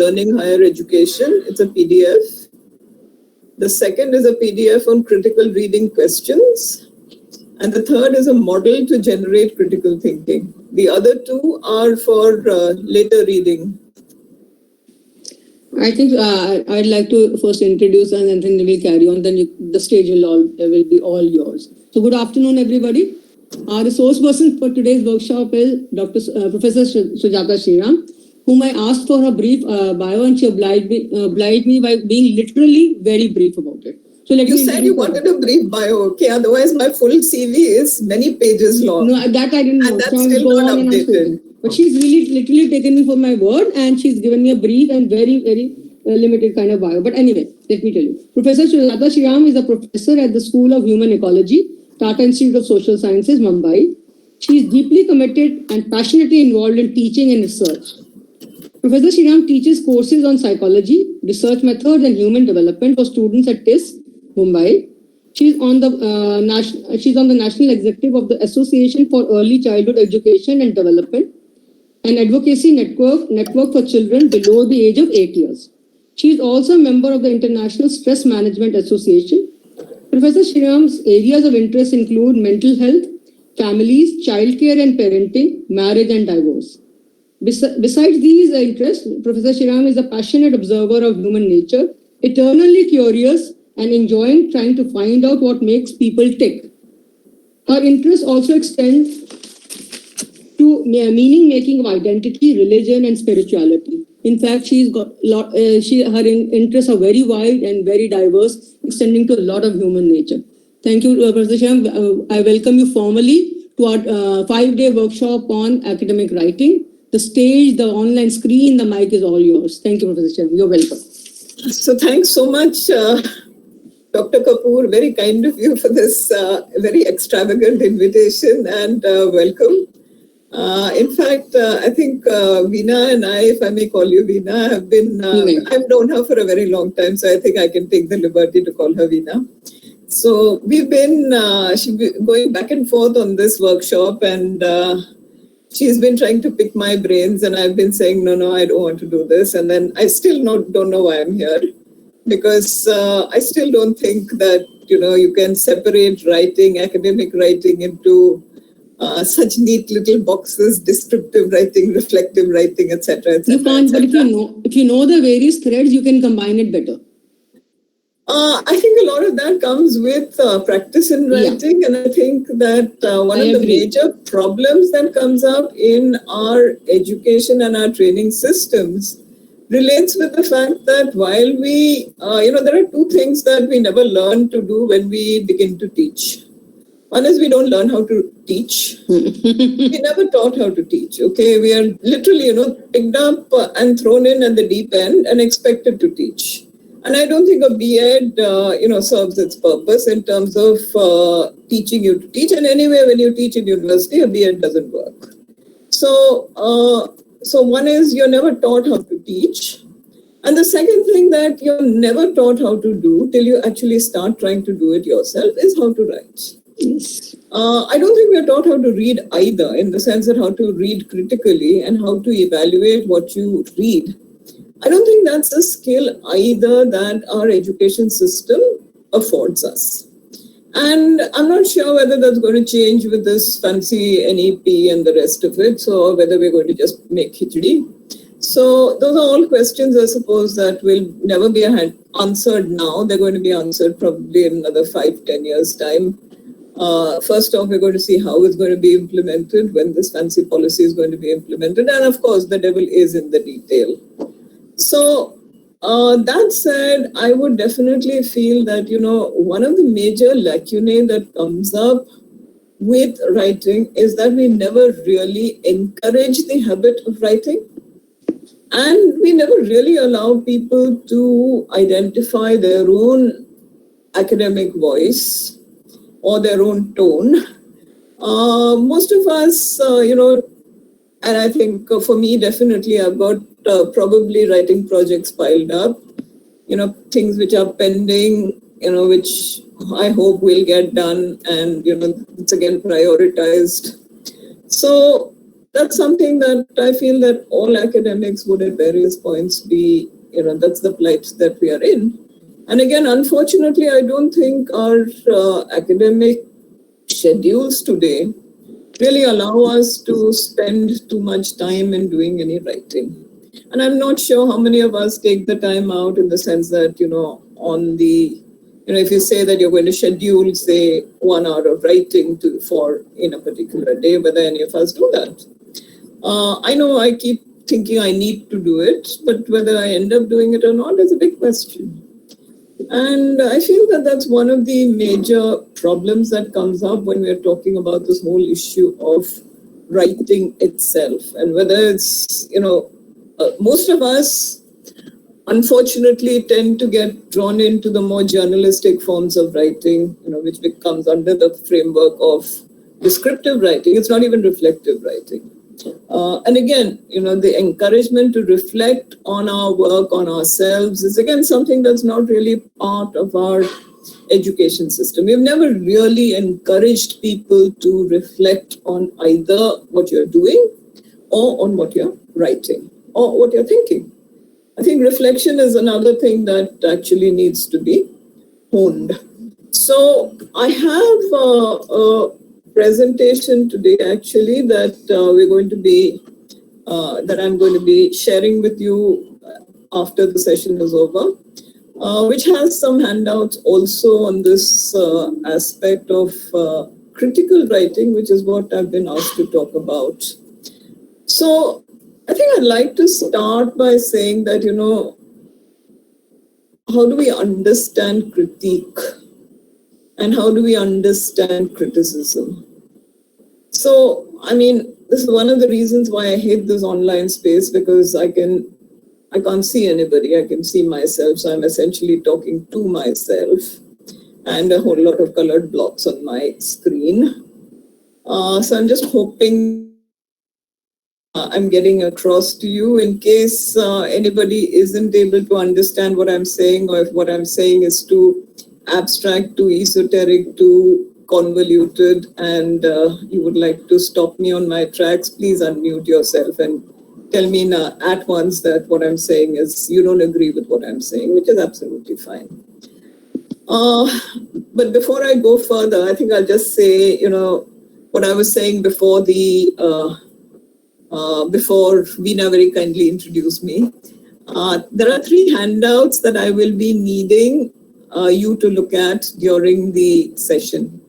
learning higher education. It's a PDF. The second is a PDF on critical reading questions. And the third is a model to generate critical thinking. The other two are for later reading. I think I'd like to first introduce and then we'll carry on. Then the stage will be all yours. So good afternoon, everybody. Our resource person for today's workshop is Professor Sujata Shriram, whom I asked for her brief bio, and she obliged me by being literally very brief about it. So you said you wanted a brief bio, okay? Otherwise, my full CV is many pages long. No, that I didn't know. And that's still not updated. But she's literally taken me for my word, and she's given me a brief and very, very limited kind of bio. But anyway, let me tell you. Professor Sujata Shriram is a professor at the School of Human Ecology, Tata Institute of Social Sciences, Mumbai. She is deeply committed and passionately involved in teaching and research. Professor Shriram teaches courses on psychology, research methods, and human development for students at TIS, Mumbai. She's on the national executive of the Association for Early Childhood Education and Development, an advocacy network for children below the age of 8 years. She is also a member of the International Stress Management Association. Professor Shriram's areas of interest include mental health, families, childcare and parenting, marriage and divorce. Besides these interests, Professor Shriram is a passionate observer of human nature, eternally curious and enjoying trying to find out what makes people tick. Her interests also extend to meaning-making of identity, religion, and spirituality. In fact, her interests are very wide and very diverse, extending to a lot of human nature. Thank you, Professor Shriram. I welcome you formally to our 5-day workshop on academic writing. The stage, the online screen, the mic is all yours. Thank you, Professor Shriram. You're welcome. So thanks so much, Dr. Kapoor. Very kind of you for this very extravagant invitation and welcome. In fact, I think Veena and I, if I may call you Veena, have been, I've known her for a very long time, so I think I can take the liberty to call her Veena. So we've been going back and forth on this workshop, and she's been trying to pick my brains, and I've been saying, no, I don't want to do this. And then I still don't know why I'm here, because I still don't think that, you can separate writing, academic writing into such neat little boxes: descriptive writing, reflective writing, etc. You can't, but if you know the various threads, you can combine it better. I think a lot of that comes with practice in writing, and I think that one of the major problems that comes up in our education and our training systems relates with the fact that while we, there are two things that we never learn to do when we begin to teach. One is we don't learn how to teach. We never taught how to teach, okay? We are literally, picked up and thrown in at the deep end and expected to teach. And I don't think a B.Ed, serves its purpose in terms of teaching you to teach. And anyway, when you teach in university, a B.Ed doesn't work. So one is you're never taught how to teach. And the second thing that you're never taught how to do till you actually start trying to do it yourself is how to write. Yes. I don't think we're taught how to read either, in the sense that how to read critically and how to evaluate what you read. I don't think that's a skill either that our education system affords us. And I'm not sure whether that's going to change with this fancy NEP and the rest of it, so whether we're going to just make khichdi. So those are all questions, I suppose, that will never be answered now. They're going to be answered probably in another 5-10 years' time. First off, we're going to see how it's going to be implemented, when this fancy policy is going to be implemented. And of course, the devil is in the detail. So that said, I would definitely feel that, one of the major lacunae that comes up with writing is that we never really encourage the habit of writing. And we never really allow people to identify their own academic voice or their own tone. Most of us, and I think for me, definitely, I've got probably writing projects piled up, things which are pending, which I hope will get done and, it's again prioritized. So that's something that I feel that all academics would at various points be, that's the plight that we are in. And again, unfortunately, I don't think our academic schedules today really allow us to spend too much time in doing any writing. And I'm not sure how many of us take the time out, in the sense that, if you say that you're going to schedule, say, 1 hour of writing for in a particular day, whether any of us do that. I know I keep thinking I need to do it, but whether I end up doing it or not is a big question. And I feel that that's one of the major problems that comes up when we're talking about this whole issue of writing itself, and whether it's, most of us unfortunately tend to get drawn into the more journalistic forms of writing, which becomes under the framework of descriptive writing. It's not even reflective writing. And again, the encouragement to reflect on our work, on ourselves, is again something that's not really part of our education system. We've never really encouraged people to reflect on either what you're doing or on what you're writing or what you're thinking. I think reflection is another thing that actually needs to be honed. So I have a presentation today actually that I'm going to be sharing with you after the session is over, which has some handouts also on this aspect of critical writing, which is what I've been asked to talk about. So I think I'd like to start by saying that, how do we understand critique and how do we understand criticism? So, this is one of the reasons why I hate this online space, because I can't see anybody. I can see myself. So I'm essentially talking to myself and a whole lot of colored blocks on my screen. So I'm just hoping I'm getting across to you. In case anybody isn't able to understand what I'm saying, or if what I'm saying is too abstract, too esoteric, too convoluted, and you would like to stop me on my tracks, please unmute yourself and tell me at once that what I'm saying is, you don't agree with what I'm saying, which is absolutely fine. But before I go further, I think I'll just say, what I was saying before before Veena very kindly introduced me. There are 3 handouts that I will be needing you to look at during the session.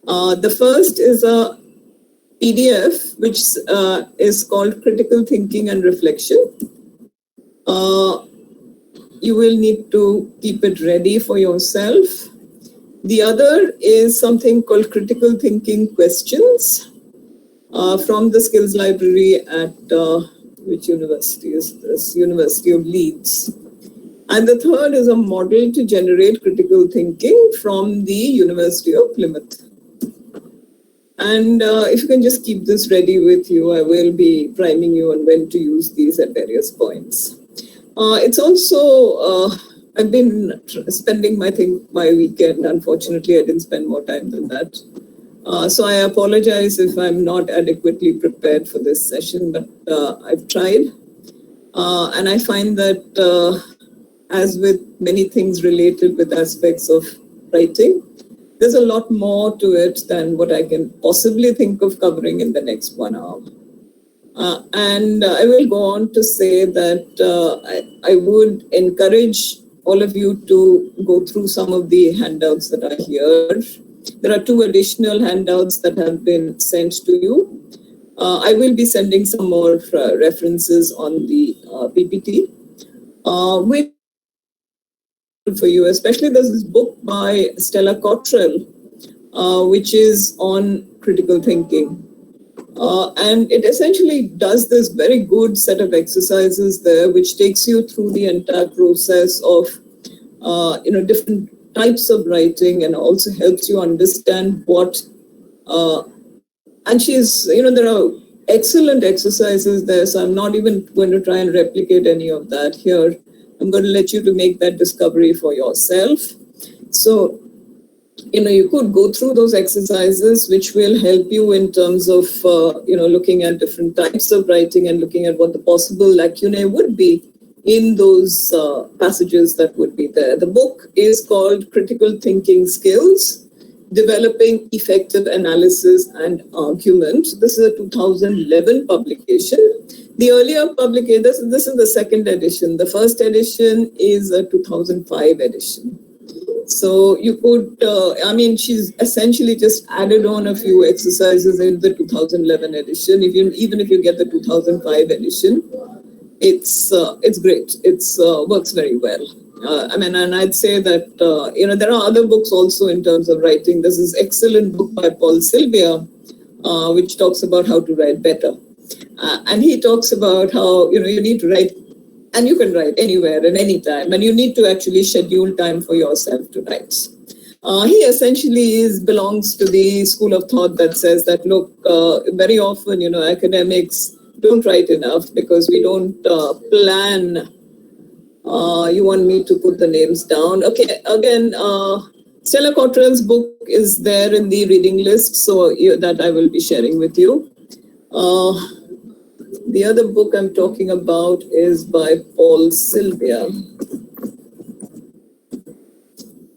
The first is a PDF, which is called Critical Thinking and Reflection. You will need to keep it ready for yourself. The other is something called Critical Thinking Questions from the Skills Library at, which university is this? University of Leeds. And the third is a model to generate critical thinking from the University of Plymouth. And if you can just keep this ready with you, I will be priming you on when to use these at various points. It's also, I've been spending my weekend. Unfortunately, I didn't spend more time than that. So I apologize if I'm not adequately prepared for this session, but I've tried. And I find that as with many things related with aspects of writing, there's a lot more to it than what I can possibly think of covering in the next 1 hour. And I will go on to say that I would encourage all of you to go through some of the handouts that are here. There are 2 additional handouts that have been sent to you. I will be sending some more references on the PPT, which for you, especially there's this book by Stella Cottrell, which is on critical thinking. And it essentially does this very good set of exercises there, which takes you through the entire process of, different types of writing, and also helps you understand what, and she's, there are excellent exercises there. So I'm not even going to try and replicate any of that here. I'm going to let you to make that discovery for yourself. So you could go through those exercises, which will help you in terms of, looking at different types of writing and looking at what the possible lacunae would be in those passages that would be there. The book is called Critical Thinking Skills, Developing Effective Analysis and Argument. This is a 2011 publication. The earlier publication, this is the second edition. The first edition is a 2005 edition. So you could, she's essentially just added on a few exercises in the 2011 edition. Even if you get the 2005 edition, it's great. It's works very well. And I'd say that there are other books also in terms of writing. There's this excellent book by Paul Sylvia, which talks about how to write better, and he talks about how you need to write. And you can write anywhere and any time, and you need to actually schedule time for yourself to write. He essentially belongs to the school of thought that says that, look, very often, academics don't write enough because we don't plan. You want me to put the names down? Okay, again, Stella Cottrell's book is there in the reading list, so that I will be sharing with you. The other book I'm talking about is by Paul Sylvia.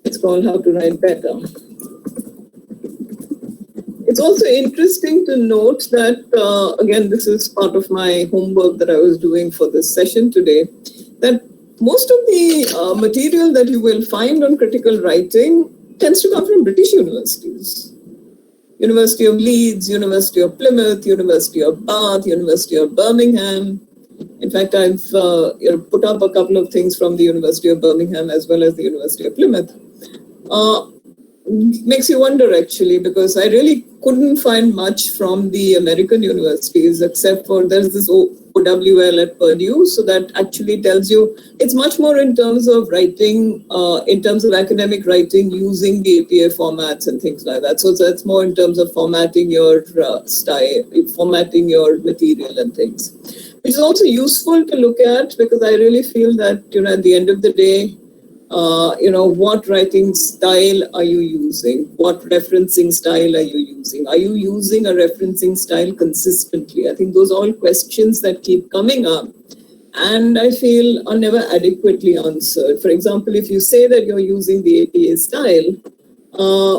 It's called How to Write Better. It's also interesting to note that, again, this is part of my homework that I was doing for this session today, that most of the material that you will find on critical writing tends to come from British universities. University of Leeds, University of Plymouth, University of Bath, University of Birmingham. In fact, I've put up a couple of things from the University of Birmingham as well as the University of Plymouth. Makes you wonder, actually, because I really couldn't find much from the American universities, except for there's this OWL at Purdue. So that actually tells you it's much more in terms of writing, in terms of academic writing using the APA formats and things like that. So it's more in terms of formatting your style, formatting your material and things, which is also useful to look at, because I really feel that, at the end of the day, what writing style are you using? What referencing style are you using? Are you using a referencing style consistently? I think those are all questions that keep coming up and I feel are never adequately answered. For example, if you say that you're using the APA style,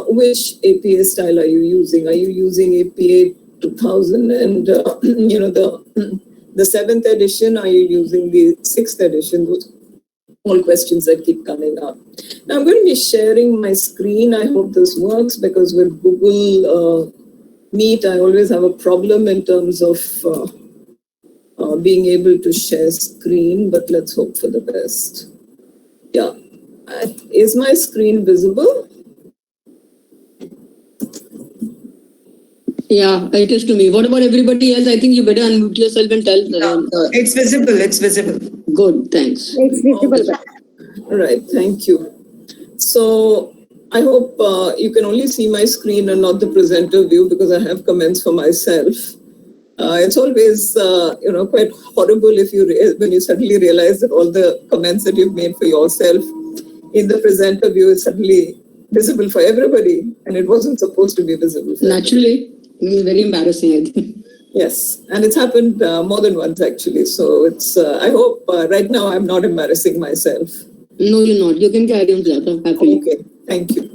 which APA style are you using? Are you using APA 2000 and, the 7th edition? Are you using the 6th edition? Those all questions that keep coming up. Now I'm going to be sharing my screen. I hope this works, because with Google Meet, I always have a problem in terms of being able to share screen, but let's hope for the best. Yeah. Is my screen visible? Yeah, it is to me. What about everybody else? I think you better unmute yourself and tell. It's visible. It's visible. Good, thanks. It's visible. Right, thank you. So I hope you can only see my screen and not the presenter view, because I have comments for myself. It's always, quite horrible when you suddenly realize that all the comments that you've made for yourself in the presenter view is suddenly visible for everybody, and it wasn't supposed to be visible. Naturally, very embarrassing, I think. Yes, and it's happened more than once, actually. So it's, I hope right now I'm not embarrassing myself. No, you're not. You can carry on, Jata, happily. Okay, thank you.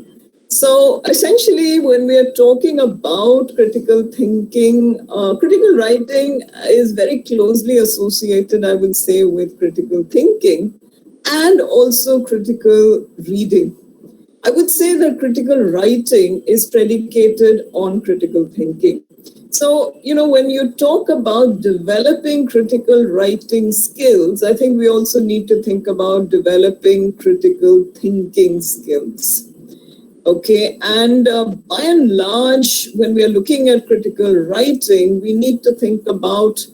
So essentially, when we are talking about critical thinking, critical writing is very closely associated, I would say, with critical thinking and also critical reading. I would say that critical writing is predicated on critical thinking. So, when you talk about developing critical writing skills, I think we also need to think about developing critical thinking skills. Okay, and by and large, when we are looking at critical writing, we need to think about,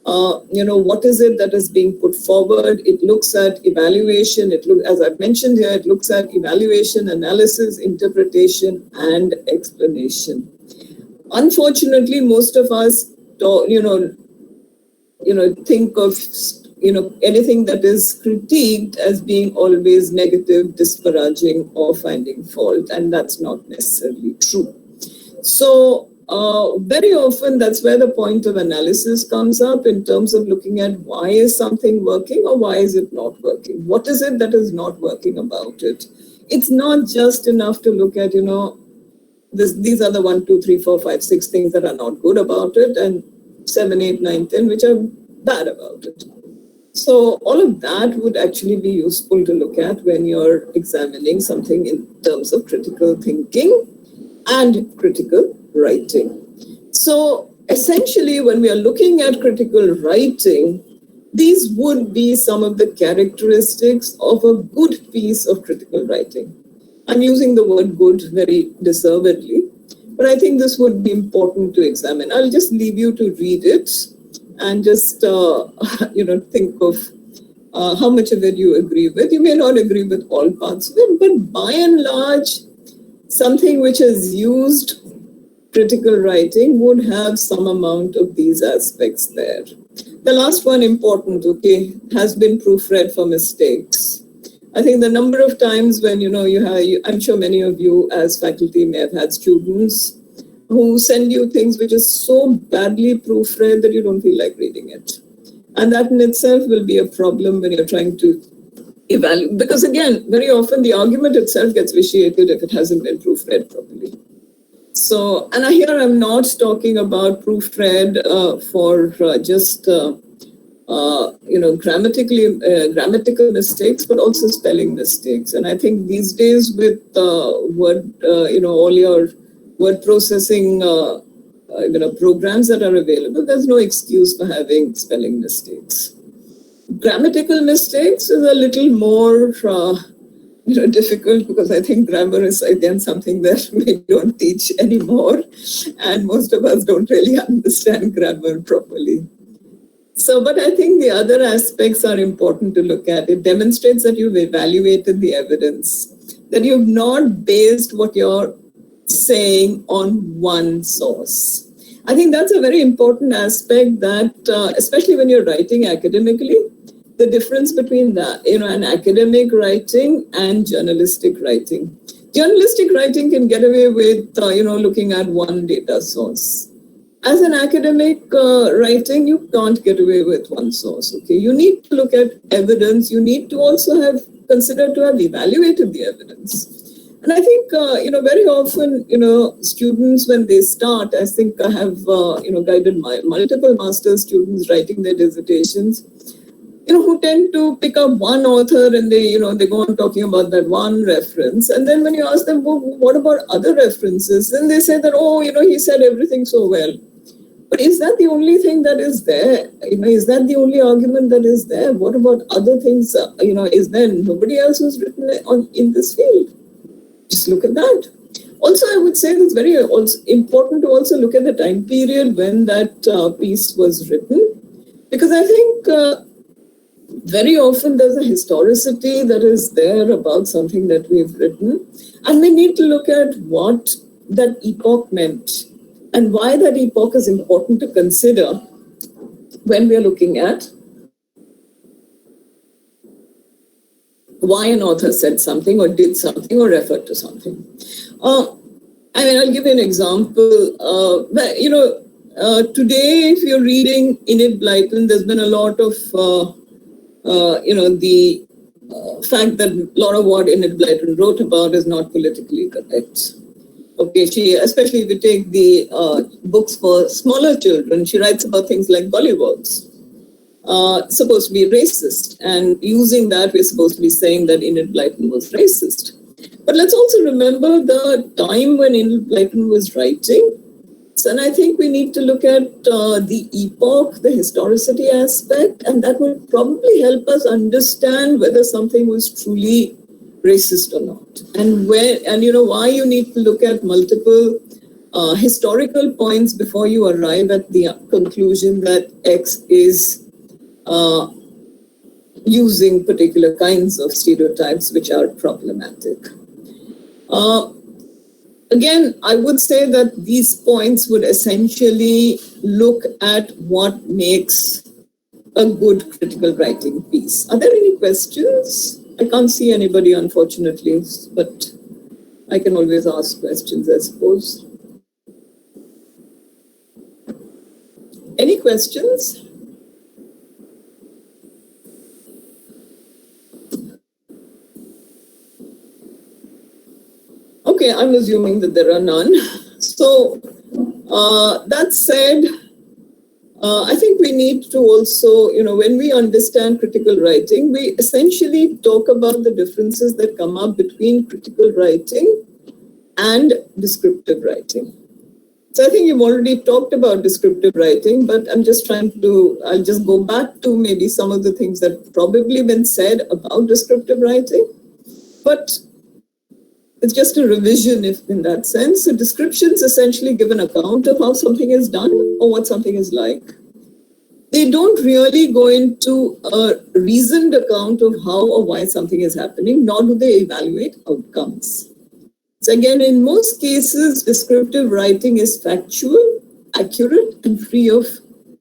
what is it that is being put forward? It looks at evaluation. As I've mentioned here, it looks at evaluation, analysis, interpretation, and explanation. Unfortunately, most of us, think of anything that is critiqued as being always negative, disparaging, or finding fault, and that's not necessarily true. So very often that's where the point of analysis comes up in terms of looking at why is something working or why is it not working? What is it that is not working about it? It's not just enough to look at, these are the 1, 2, 3, 4, 5, 6 things that are not good about it, and 7, 8, 9, 10, which are bad about it. So all of that would actually be useful to look at when you're examining something in terms of critical thinking and critical writing. So essentially, when we are looking at critical writing, these would be some of the characteristics of a good piece of critical writing. I'm using the word good very deservedly, but I think this would be important to examine. I'll just leave you to read it and just, think of how much of it you agree with. You may not agree with all parts of it, but by and large, something which has used critical writing would have some amount of these aspects there. The last one, important, has been proofread for mistakes. I think the number of times when, I'm sure many of you as faculty may have had students who send you things which is so badly proofread that you don't feel like reading it. And that in itself will be a problem when you're trying to evaluate. Because again, very often the argument itself gets vitiated if it hasn't been proofread properly. So, and here I'm not talking about proofread for just grammatical mistakes, but also spelling mistakes. And I think these days with word, all your word processing, programs that are available, there's no excuse for having spelling mistakes. Grammatical mistakes is a little more, difficult, because I think grammar is again something that we don't teach anymore, and most of us don't really understand grammar properly. So, but I think the other aspects are important to look at. It demonstrates that you've evaluated the evidence, that you've not based what you're saying on one source. I think that's a very important aspect that, especially when you're writing academically, the difference between that, an academic writing and journalistic writing. Journalistic writing can get away with, looking at one data source. As an academic writing, you can't get away with one source, You need to look at evidence. You need to also have considered to have evaluated the evidence. And I think, very often, students, when they start, I think I have, guided my multiple master's students writing their dissertations, who tend to pick up one author and they go on talking about that one reference. And then when you ask them, well, what about other references? Then they say that, he said everything so well. But is that the only thing that is there? Is that the only argument that is there? What about other things? Is there nobody else who's written in this field? Just look at that. Also, I would say it's very also important to also look at the time period when that piece was written, because I think very often there's a historicity that is there about something that we've written, and we need to look at what that epoch meant and why that epoch is important to consider when we're looking at why an author said something or did something or referred to something. I'll give you an example. Today, if you're reading Enid Blyton, there's been a lot of, the fact that a lot of what Enid Blyton wrote about is not politically correct. Especially if you take the books for smaller children, she writes about things like gollywogs. Supposed to be racist, and using that we're supposed to be saying that Enid Blyton was racist. But let's also remember the time when Enid Blyton was writing. So, and I think we need to look at the epoch, the historicity aspect, and that will probably help us understand whether something was truly racist or not, and why you need to look at multiple historical points before you arrive at the conclusion that X is using particular kinds of stereotypes which are problematic. Again, I would say that these points would essentially look at what makes a good critical writing piece. Are there any questions? I can't see anybody, unfortunately, but I can always ask questions, I suppose. Any questions? Okay, I'm assuming that there are none. So, that said, I think we need to also, when we understand critical writing, we essentially talk about the differences that come up between critical writing and descriptive writing. So I think you've already talked about descriptive writing, but I'll just go back to maybe some of the things that probably been said about descriptive writing. But it's just a revision if in that sense. So descriptions essentially give an account of how something is done or what something is like. They don't really go into a reasoned account of how or why something is happening, nor do they evaluate outcomes. So again, in most cases, descriptive writing is factual, accurate, and free of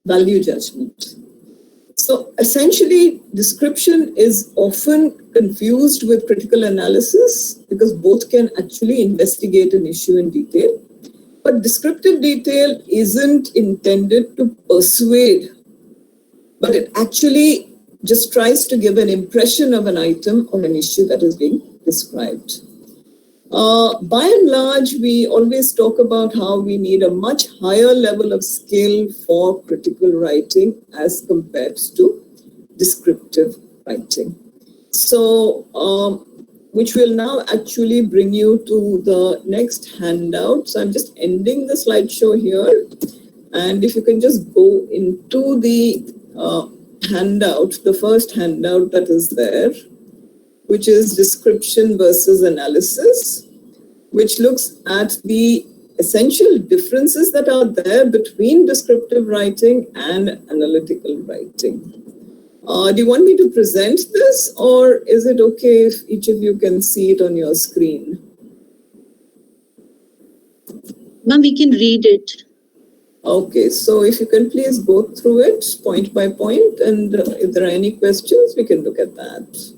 value judgment. So essentially, description is often confused with critical analysis because both can actually investigate an issue in detail. But descriptive detail isn't intended to persuade, but it actually just tries to give an impression of an item or an issue that is being described. By and large, we always talk about how we need a much higher level of skill for critical writing as compared to descriptive writing. So, which will now actually bring you to the next handout. So I'm just ending the slideshow here. And if you can just go into the handout, the first handout that is there, which is description versus analysis, which looks at the essential differences that are there between descriptive writing and analytical writing. Do you want me to present this, or is it okay if each of you can see it on your screen? Ma'am, we can read it. Okay, so if you can please go through it point by point, and if there are any questions, we can look at that.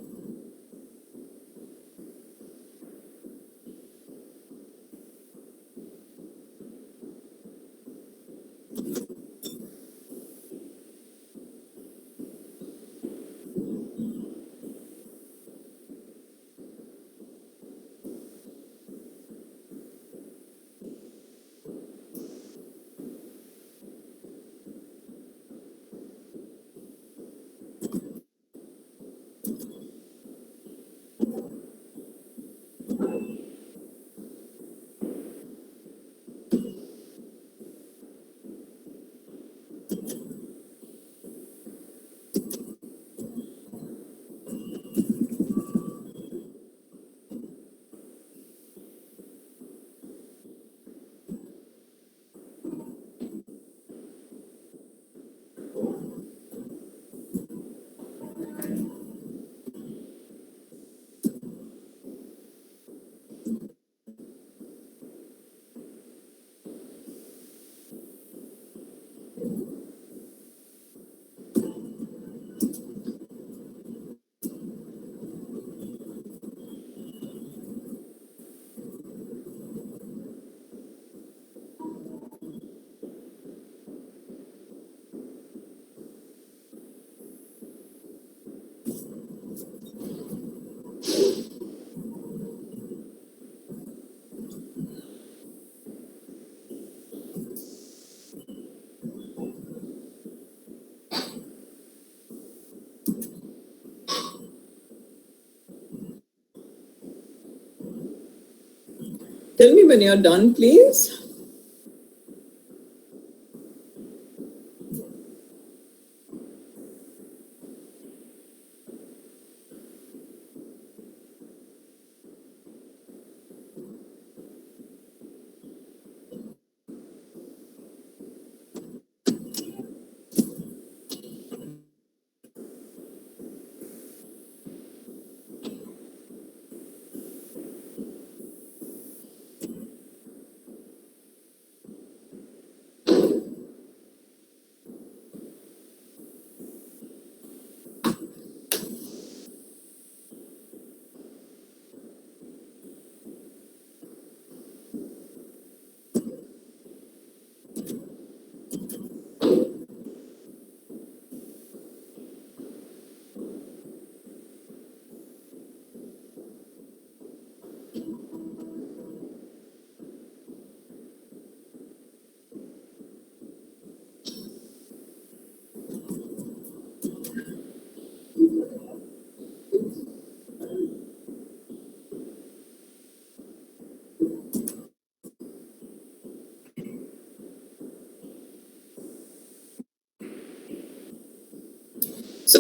Tell me when you're done, please.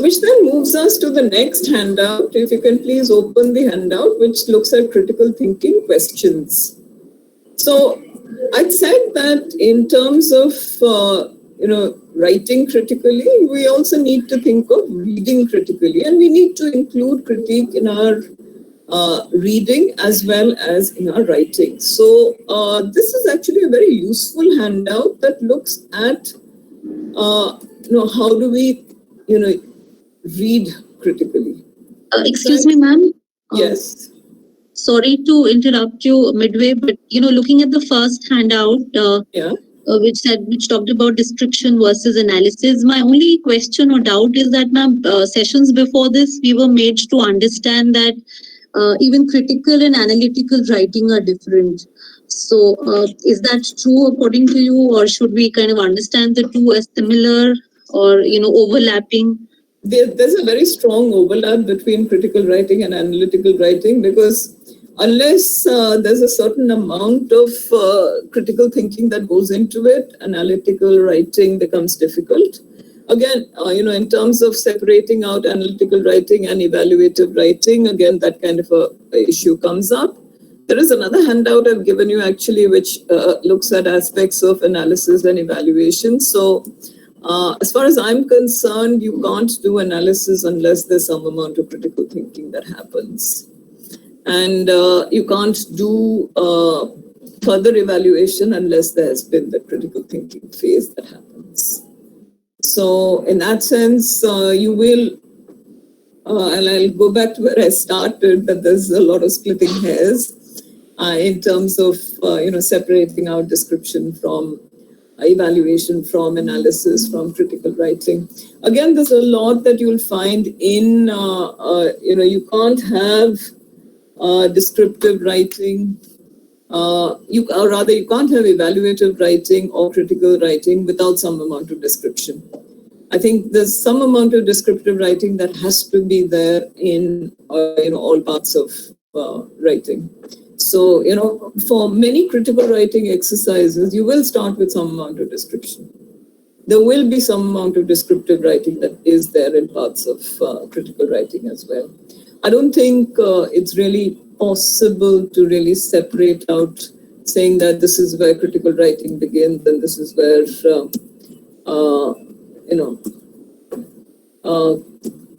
So which then moves us to the next handout. If you can please open the handout, which looks at critical thinking questions. So I'd said that in terms of, writing critically, we also need to think of reading critically, and we need to include critique in our reading as well as in our writing. So this is actually a very useful handout that looks at, how do we, read critically. Excuse me, ma'am. Yes. Sorry to interrupt you midway, but looking at the first handout, Yeah. which talked about description versus analysis. My only question or doubt is that, ma'am, sessions before this, we were made to understand that even critical and analytical writing are different. So, is that true according to you, or should we kind of understand the two as similar or overlapping? There's a very strong overlap between critical writing and analytical writing, because unless there's a certain amount of critical thinking that goes into it, analytical writing becomes difficult. Again, in terms of separating out analytical writing and evaluative writing, again, that kind of a issue comes up. There is another handout I've given you actually, which looks at aspects of analysis and evaluation. So as far as I'm concerned, you can't do analysis unless there's some amount of critical thinking that happens. And you can't do further evaluation unless there has been the critical thinking phase that happens. So in that sense, you will, and I'll go back to where I started, that there's a lot of splitting hairs in terms of, separating out description from evaluation, from analysis, from critical writing. Again, there's a lot that you'll find in, you can't have descriptive writing, you can't have evaluative writing or critical writing without some amount of description. I think there's some amount of descriptive writing that has to be there in all parts of writing. So, for many critical writing exercises, you will start with some amount of description. There will be some amount of descriptive writing that is there in parts of critical writing as well. I don't think it's really possible to really separate out saying that this is where critical writing begins and this is where,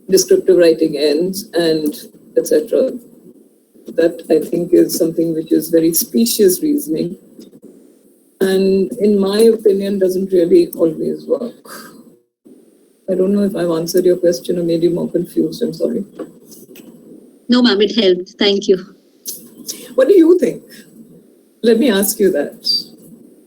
descriptive writing ends, and etc. That I think is something which is very specious reasoning, and in my opinion doesn't really always work. I don't know if I've answered your question or made you more confused. I'm sorry. No, ma'am, it helped. Thank you. What do you think? Let me ask you that.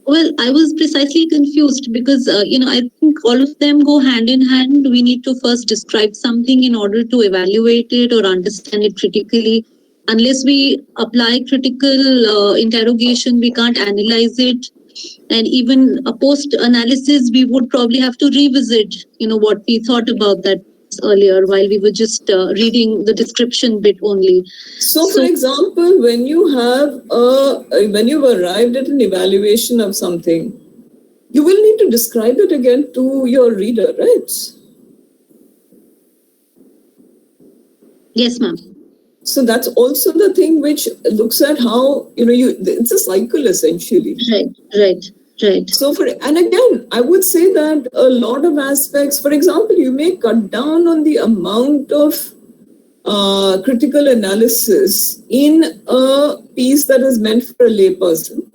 Well, I was precisely confused because, I think all of them go hand in hand. We need to first describe something in order to evaluate it or understand it critically. Unless we apply critical interrogation, we can't analyze it. And even a post-analysis, we would probably have to revisit, what we thought about that earlier while we were just reading the description bit only. So for example, when you've arrived at an evaluation of something, you will need to describe it again to your reader, right? Yes, ma'am. So that's also the thing which looks at how, it's a cycle essentially. Right. So and again, I would say that a lot of aspects, for example, you may cut down on the amount of critical analysis in a piece that is meant for a layperson.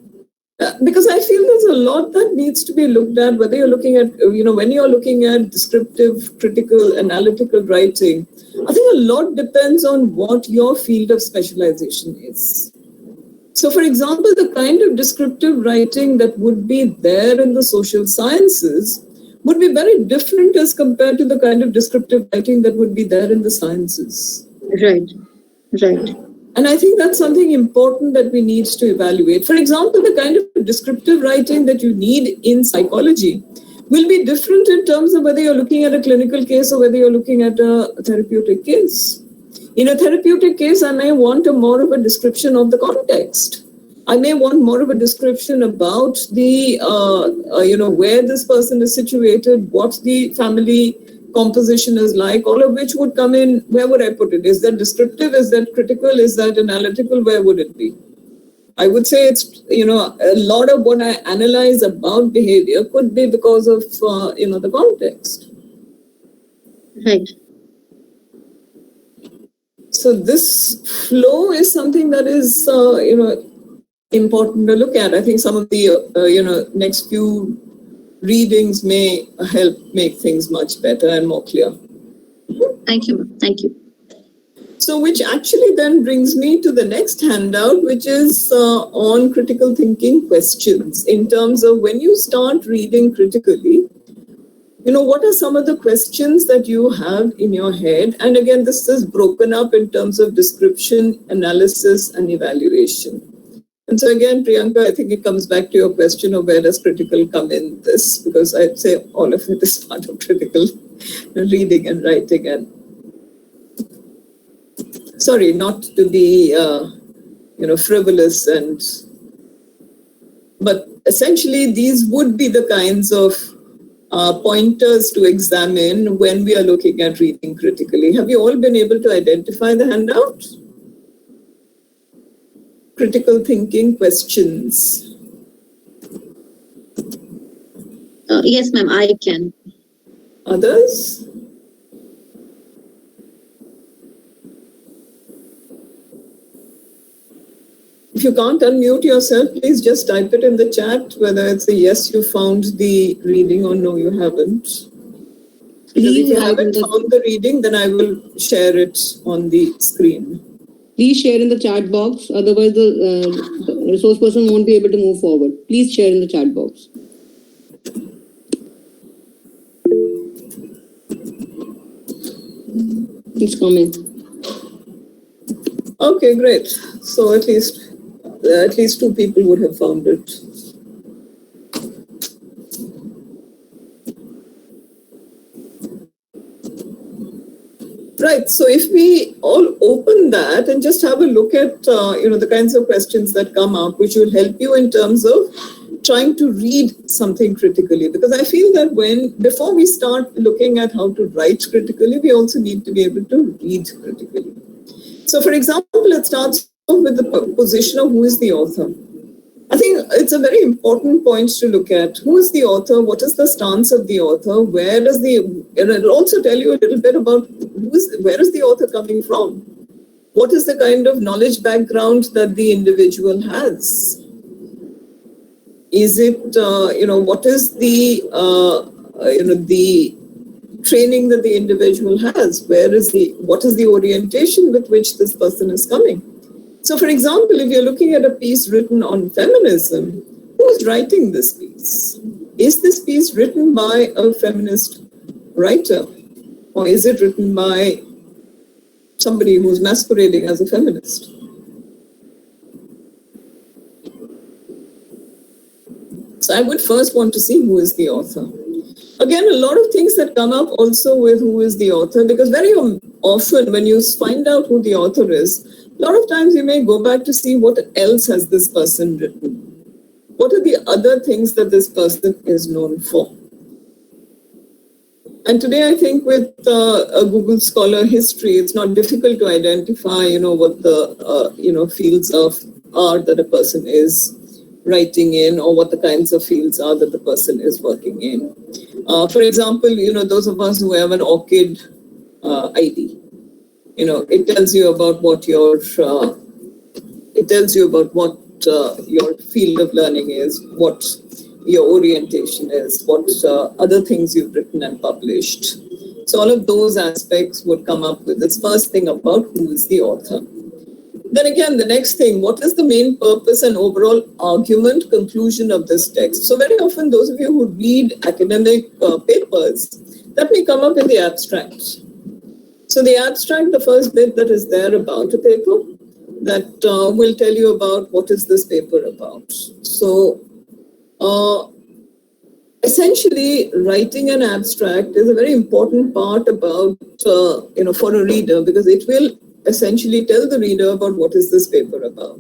Because I feel there's a lot that needs to be looked at, whether you're looking at, when you're looking at descriptive, critical, analytical writing, I think a lot depends on what your field of specialization is. So, for example, the kind of descriptive writing that would be there in the social sciences would be very different as compared to the kind of descriptive writing that would be there in the sciences. Right. And I think that's something important that we need to evaluate. For example, the kind of descriptive writing that you need in psychology will be different in terms of whether you're looking at a clinical case or whether you're looking at a therapeutic case. In a therapeutic case, I may want more of a description of the context. I may want more of a description about the, where this person is situated, what the family composition is like, all of which would come in. Where would I put it? Is that descriptive? Is that critical? Is that analytical? Where would it be? I would say it's, a lot of what I analyze about behavior could be because of, the context. Right. So this flow is something that is, important to look at. I think some of the, next few readings may help make things much better and more clear. Thank you, ma'am. Thank you. So which actually then brings me to the next handout, which is on critical thinking questions. In terms of when you start reading critically, what are some of the questions that you have in your head? And again, this is broken up in terms of description, analysis, and evaluation. And so again, Priyanka, I think it comes back to your question of where does critical come in this? Because I'd say all of it is part of critical reading and writing. And sorry, not to be, frivolous, but essentially these would be the kinds of pointers to examine when we are looking at reading critically. Have you all been able to identify the handout? Critical thinking questions. Yes, ma'am, I can. Others? If you can't unmute yourself, please just type it in the chat, whether it's a yes, you found the reading, or no, you haven't. Because if you haven't found the reading, then I will share it on the screen. Please share in the chat box, otherwise the resource person won't be able to move forward. Please share in the chat box. It's coming. Okay, great. So at least two people would have found it. Right. So if we all open that and just have a look at, the kinds of questions that come up, which will help you in terms of trying to read something critically. Because I feel that before we start looking at how to write critically, we also need to be able to read critically. So for example, let's start with the position of who is the author. I think it's a very important point to look at. Who is the author? What is the stance of the author? It'll also tell you a little bit about where is the author coming from? What is the kind of knowledge background that the individual has? Is it, what is the training that the individual has? What is the orientation with which this person is coming? So, for example, if you're looking at a piece written on feminism, who's writing this piece? Is this piece written by a feminist writer? Or is it written by somebody who's masquerading as a feminist? So I would first want to see who is the author. Again, a lot of things that come up also with who is the author, because very often when you find out who the author is, a lot of times you may go back to see what else has this person written. What are the other things that this person is known for? And today, I think with a Google Scholar history, it's not difficult to identify, what the fields are that a person is writing in, or what the kinds of fields are that the person is working in. For example, those of us who have an ORCID ID, it tells you about what your field of learning is, what your orientation is, what other things you've written and published. So all of those aspects would come up with this first thing about who is the author. Then again, the next thing, what is the main purpose and overall argument, conclusion of this text? So very often, those of you who read academic papers, that may come up in the abstract. So the abstract, the first bit that is there about a paper, that will tell you about what is this paper about. So essentially, writing an abstract is a very important part about, for a reader, because it will essentially tell the reader about what is this paper about.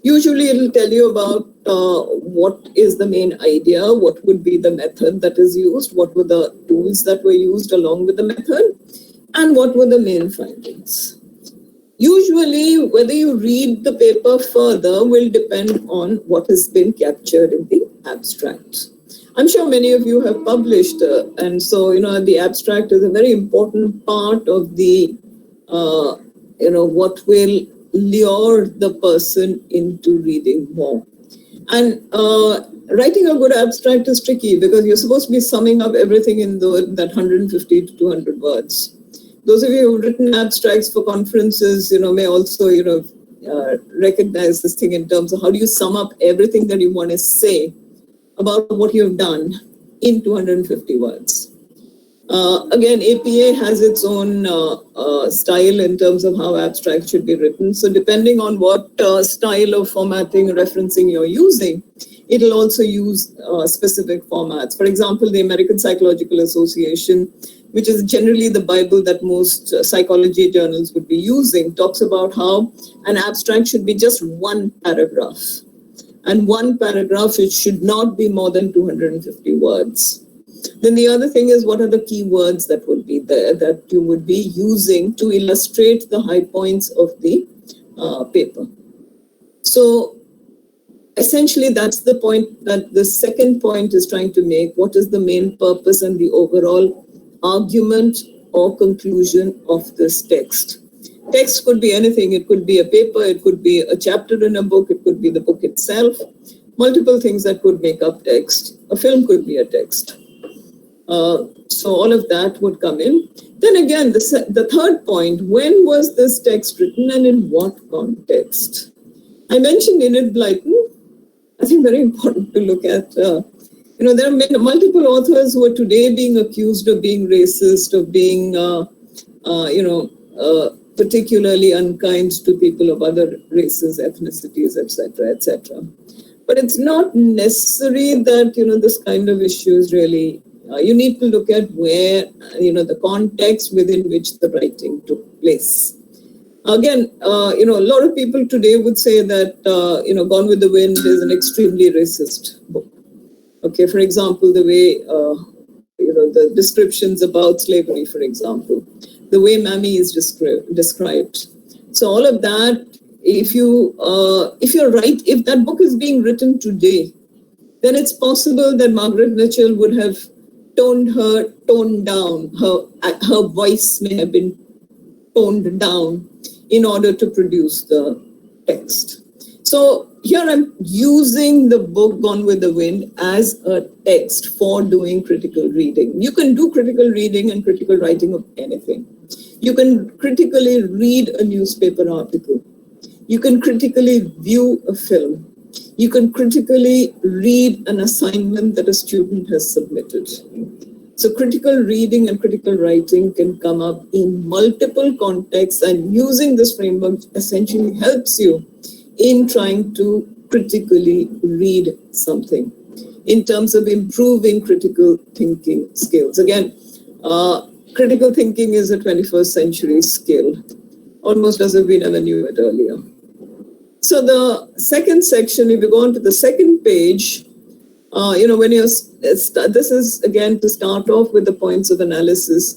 Usually it'll tell you about what is the main idea, what would be the method that is used, what were the tools that were used along with the method, and what were the main findings. Usually, whether you read the paper further will depend on what has been captured in the abstract. I'm sure many of you have published, and so, the abstract is a very important part of the, what will lure the person into reading more. And writing a good abstract is tricky because you're supposed to be summing up everything in that 150 to 200 words. Those of you who've written abstracts for conferences, may also, recognize this thing in terms of how do you sum up everything that you want to say about what you've done in 250 words. Again, APA has its own style in terms of how abstract should be written. So depending on what style of formatting or referencing you're using, it'll also use specific formats. For example, the American Psychological Association, which is generally the Bible that most psychology journals would be using, talks about how an abstract should be just one paragraph. And one paragraph, it should not be more than 250 words. Then the other thing is, what are the key words that would be there that you would be using to illustrate the high points of the paper? So essentially, that's the point that the second point is trying to make. What is the main purpose and the overall argument or conclusion of this text? Text could be anything. It could be a paper, it could be a chapter in a book, it could be the book itself. Multiple things that could make up text. A film could be a text. So all of that would come in. Then again, the third point, when was this text written and in what context? I mentioned Enid Blyton. I think very important to look at. There are multiple authors who are today being accused of being racist, of being, particularly unkind to people of other races, ethnicities, etc., etc. But it's not necessary that, this kind of issues really, you need to look at where, the context within which the writing took place. Again, a lot of people today would say that, Gone with the Wind is an extremely racist book. Okay, for example, the way, the descriptions about slavery, for example, the way Mammy is described. So all of that, if you're right, if that book is being written today, then it's possible that Margaret Mitchell would have toned down, her voice may have been toned down in order to produce the text. So here I'm using the book Gone with the Wind as a text for doing critical reading. You can do critical reading and critical writing of anything. You can critically read a newspaper article. You can critically view a film. You can critically read an assignment that a student has submitted. So critical reading and critical writing can come up in multiple contexts, and using this framework essentially helps you in trying to critically read something in terms of improving critical thinking skills. Again, critical thinking is a 21st century skill, almost as if we never knew it earlier. So the second section, if you go on to the second page, when you're, this is again to start off with the points of analysis.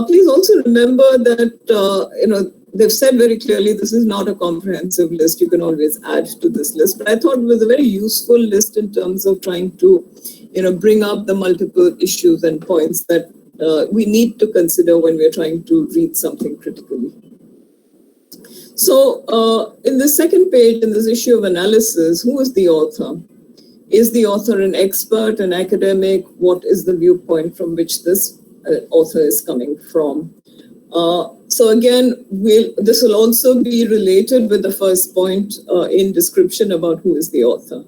Please also remember that, they've said very clearly this is not a comprehensive list. You can always add to this list. But I thought it was a very useful list in terms of trying to, bring up the multiple issues and points that we need to consider when we're trying to read something critically. So in the second page, in this issue of analysis, who is the author? Is the author an expert, an academic? What is the viewpoint from which this author is coming from? So again, this will also be related with the first point in description about who is the author.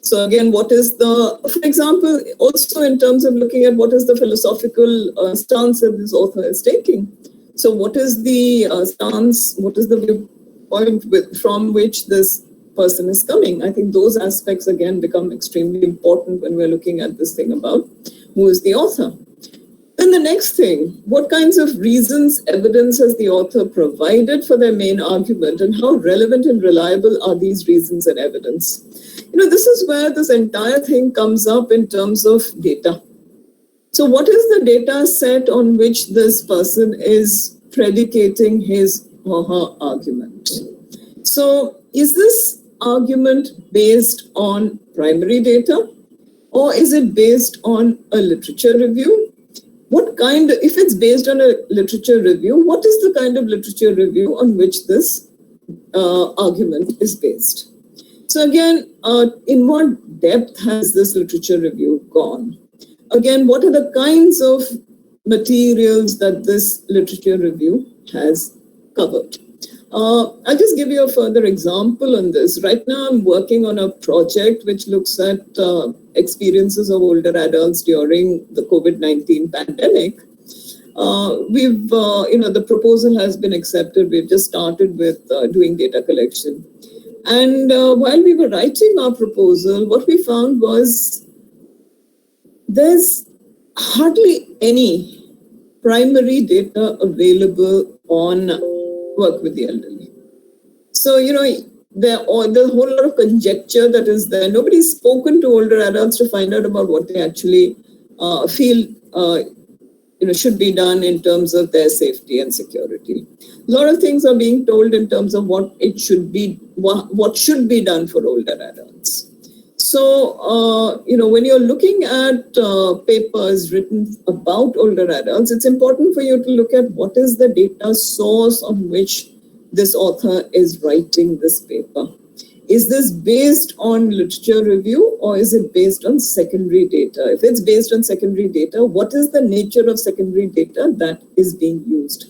So again, what is for example, also in terms of looking at what is the philosophical stance that this author is taking. So what is the stance, what is the viewpoint from which this person is coming? I think those aspects again become extremely important when we're looking at this thing about who is the author. Then the next thing, what kinds of reasons, evidence has the author provided for their main argument, and how relevant and reliable are these reasons and evidence? This is where this entire thing comes up in terms of data. So what is the data set on which this person is predicating his or her argument? So is this argument based on primary data, or is it based on a literature review? If it's based on a literature review, what is the kind of literature review on which this argument is based? So again, in what depth has this literature review gone? Again, what are the kinds of materials that this literature review has covered? I'll just give you a further example on this. Right now, I'm working on a project which looks at experiences of older adults during the COVID-19 pandemic. The proposal has been accepted. We've just started with doing data collection. And while we were writing our proposal, what we found was there's hardly any primary data available on work with the elderly. So, there's a whole lot of conjecture that is there. Nobody's spoken to older adults to find out about what they actually feel should be done in terms of their safety and security. A lot of things are being told in terms of what should be done for older adults. So, when you're looking at papers written about older adults, it's important for you to look at what is the data source on which this author is writing this paper. Is this based on literature review, or is it based on secondary data? If it's based on secondary data, what is the nature of secondary data that is being used?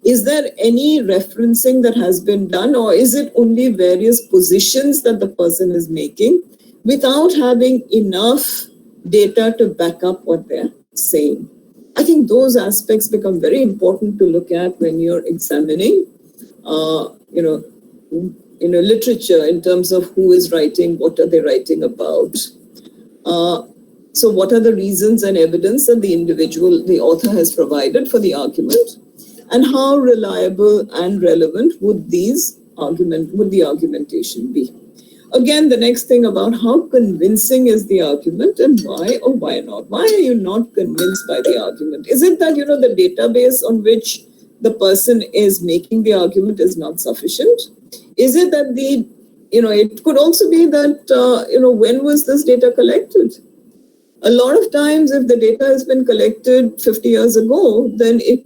Is there any referencing that has been done, or is it only various positions that the person is making without having enough data to back up what they're saying? I think those aspects become very important to look at when you're examining, literature in terms of who is writing, what are they writing about. So what are the reasons and evidence that the author has provided for the argument, and how reliable and relevant would the argumentation be? Again, the next thing about how convincing is the argument, and why or why not? Why are you not convinced by the argument? Is it that, the database on which the person is making the argument is not sufficient? Is it that it could also be that, when was this data collected? A lot of times, if the data has been collected 50 years ago, then it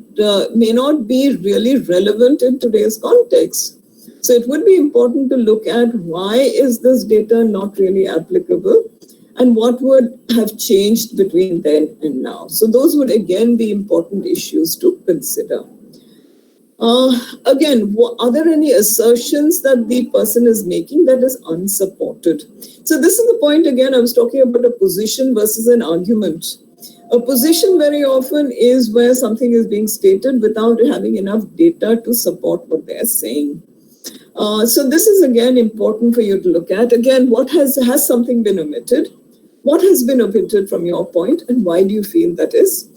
may not be really relevant in today's context. So it would be important to look at why is this data not really applicable, and what would have changed between then and now. So those would again be important issues to consider. Again, are there any assertions that the person is making that is unsupported? So this is the point again, I was talking about a position versus an argument. A position very often is where something is being stated without having enough data to support what they're saying. So this is again important for you to look at. Again, what has something been omitted? What has been omitted from your point, and why do you feel that is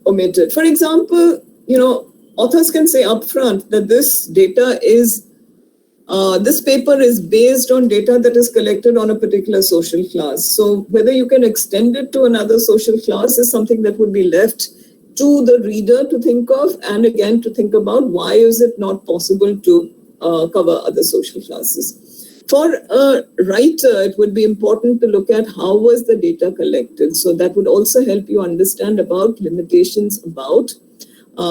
omitted? For example, authors can say upfront that this paper is based on data that is collected on a particular social class. So whether you can extend it to another social class is something that would be left to the reader to think of, and again to think about why is it not possible to cover other social classes. For a writer, it would be important to look at how was the data collected. So that would also help you understand about limitations about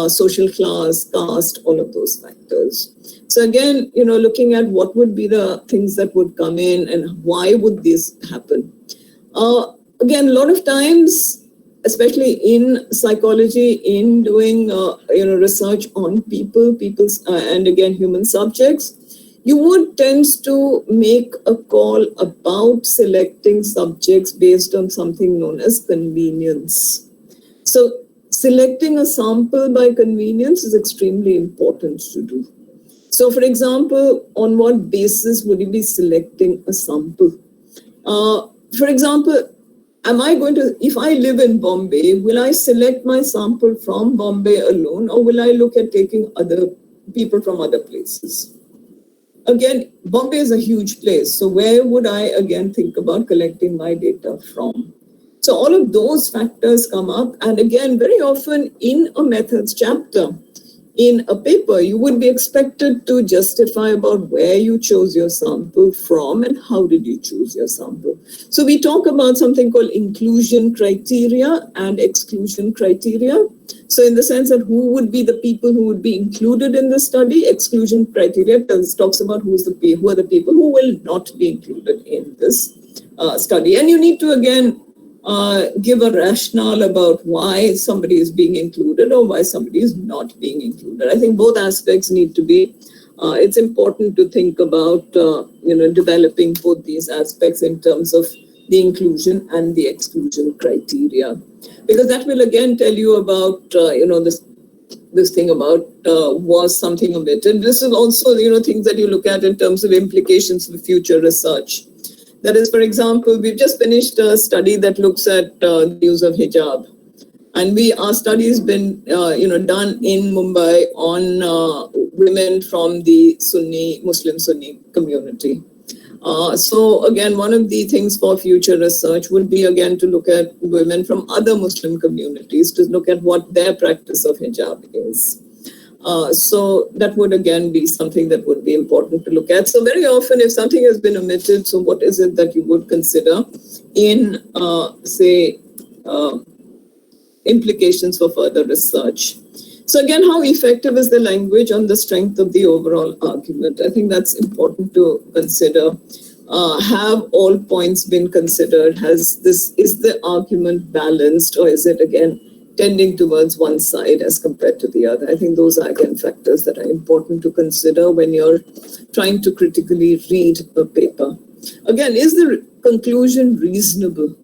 social class, caste, all of those factors. So again, looking at what would be the things that would come in and why would this happen. Again, a lot of times, especially in psychology, in doing research on people's and again human subjects, you would tend to make a call about selecting subjects based on something known as convenience. So selecting a sample by convenience is extremely important to do. So for example, on what basis would you be selecting a sample? For example, am I going to, if I live in Bombay, will I select my sample from Bombay alone, or will I look at taking other people from other places? Again, Bombay is a huge place. So where would I again think about collecting my data from? So all of those factors come up. And again, very often in a methods chapter, in a paper, you would be expected to justify about where you chose your sample from and how did you choose your sample. So we talk about something called inclusion criteria and exclusion criteria. So in the sense that who would be the people who would be included in the study, exclusion criteria talks about who are the people who will not be included in this study. And you need to, again, give a rationale about why somebody is being included or why somebody is not being included. I think both aspects need to be, it's important to think about, developing both these aspects in terms of the inclusion and the exclusion criteria. Because that will again tell you about, this thing about was something omitted. This is also, things that you look at in terms of implications for future research. That is, for example, we've just finished a study that looks at the use of hijab. And our study has been, done in Mumbai on women from the Muslim Sunni community. So again, one of the things for future research would be, again, to look at women from other Muslim communities, to look at what their practice of hijab is. So that would again be something that would be important to look at. So very often if something has been omitted, so what is it that you would consider in, implications for further research? So again, how effective is the language on the strength of the overall argument? I think that's important to consider. Have all points been considered? Is the argument balanced, or is it again tending towards one side as compared to the other? I think those are again factors that are important to consider when you're trying to critically read a paper. Again, is the conclusion reasonable?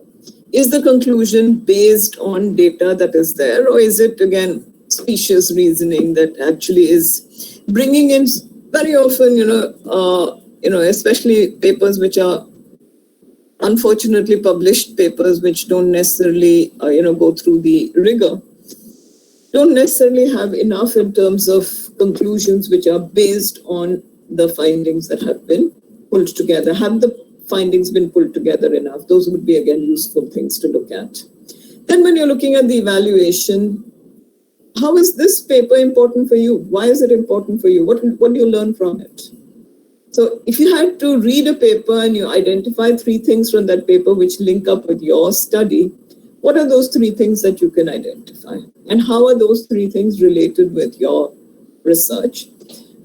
Is the conclusion based on data that is there, or is it again specious reasoning that actually is bringing in very often, especially papers which are unfortunately published papers which don't necessarily, go through the rigor, don't necessarily have enough in terms of conclusions which are based on the findings that have been pulled together. Have the findings been pulled together enough? Those would be, again, useful things to look at. Then when you're looking at the evaluation, how is this paper important for you? Why is it important for you? What do you learn from it? So if you had to read a paper and you identify 3 things from that paper which link up with your study, what are those 3 things that you can identify? And how are those 3 things related with your research?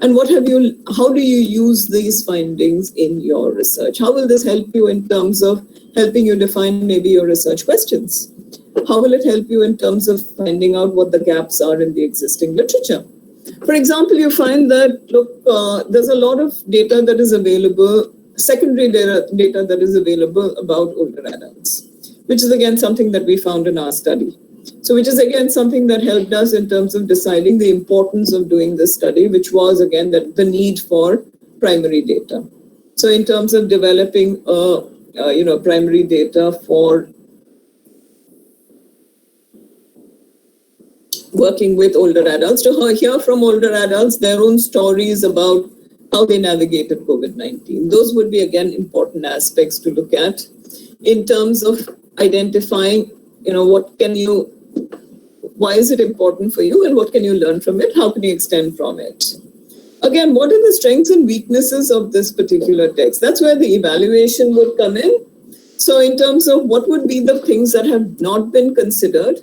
And how do you use these findings in your research? How will this help you in terms of helping you define maybe your research questions? How will it help you in terms of finding out what the gaps are in the existing literature? For example, you find that, there's a lot of data that is available, secondary data that is available about older adults, which is again something that we found in our study. So which is again something that helped us in terms of deciding the importance of doing this study, which was again the need for primary data. So in terms of developing primary data for working with older adults, to hear from older adults their own stories about how they navigated COVID-19. Those would be, again, important aspects to look at in terms of identifying, why is it important for you and what can you learn from it? How can you extend from it? Again, what are the strengths and weaknesses of this particular text? That's where the evaluation would come in. So in terms of what would be the things that have not been considered,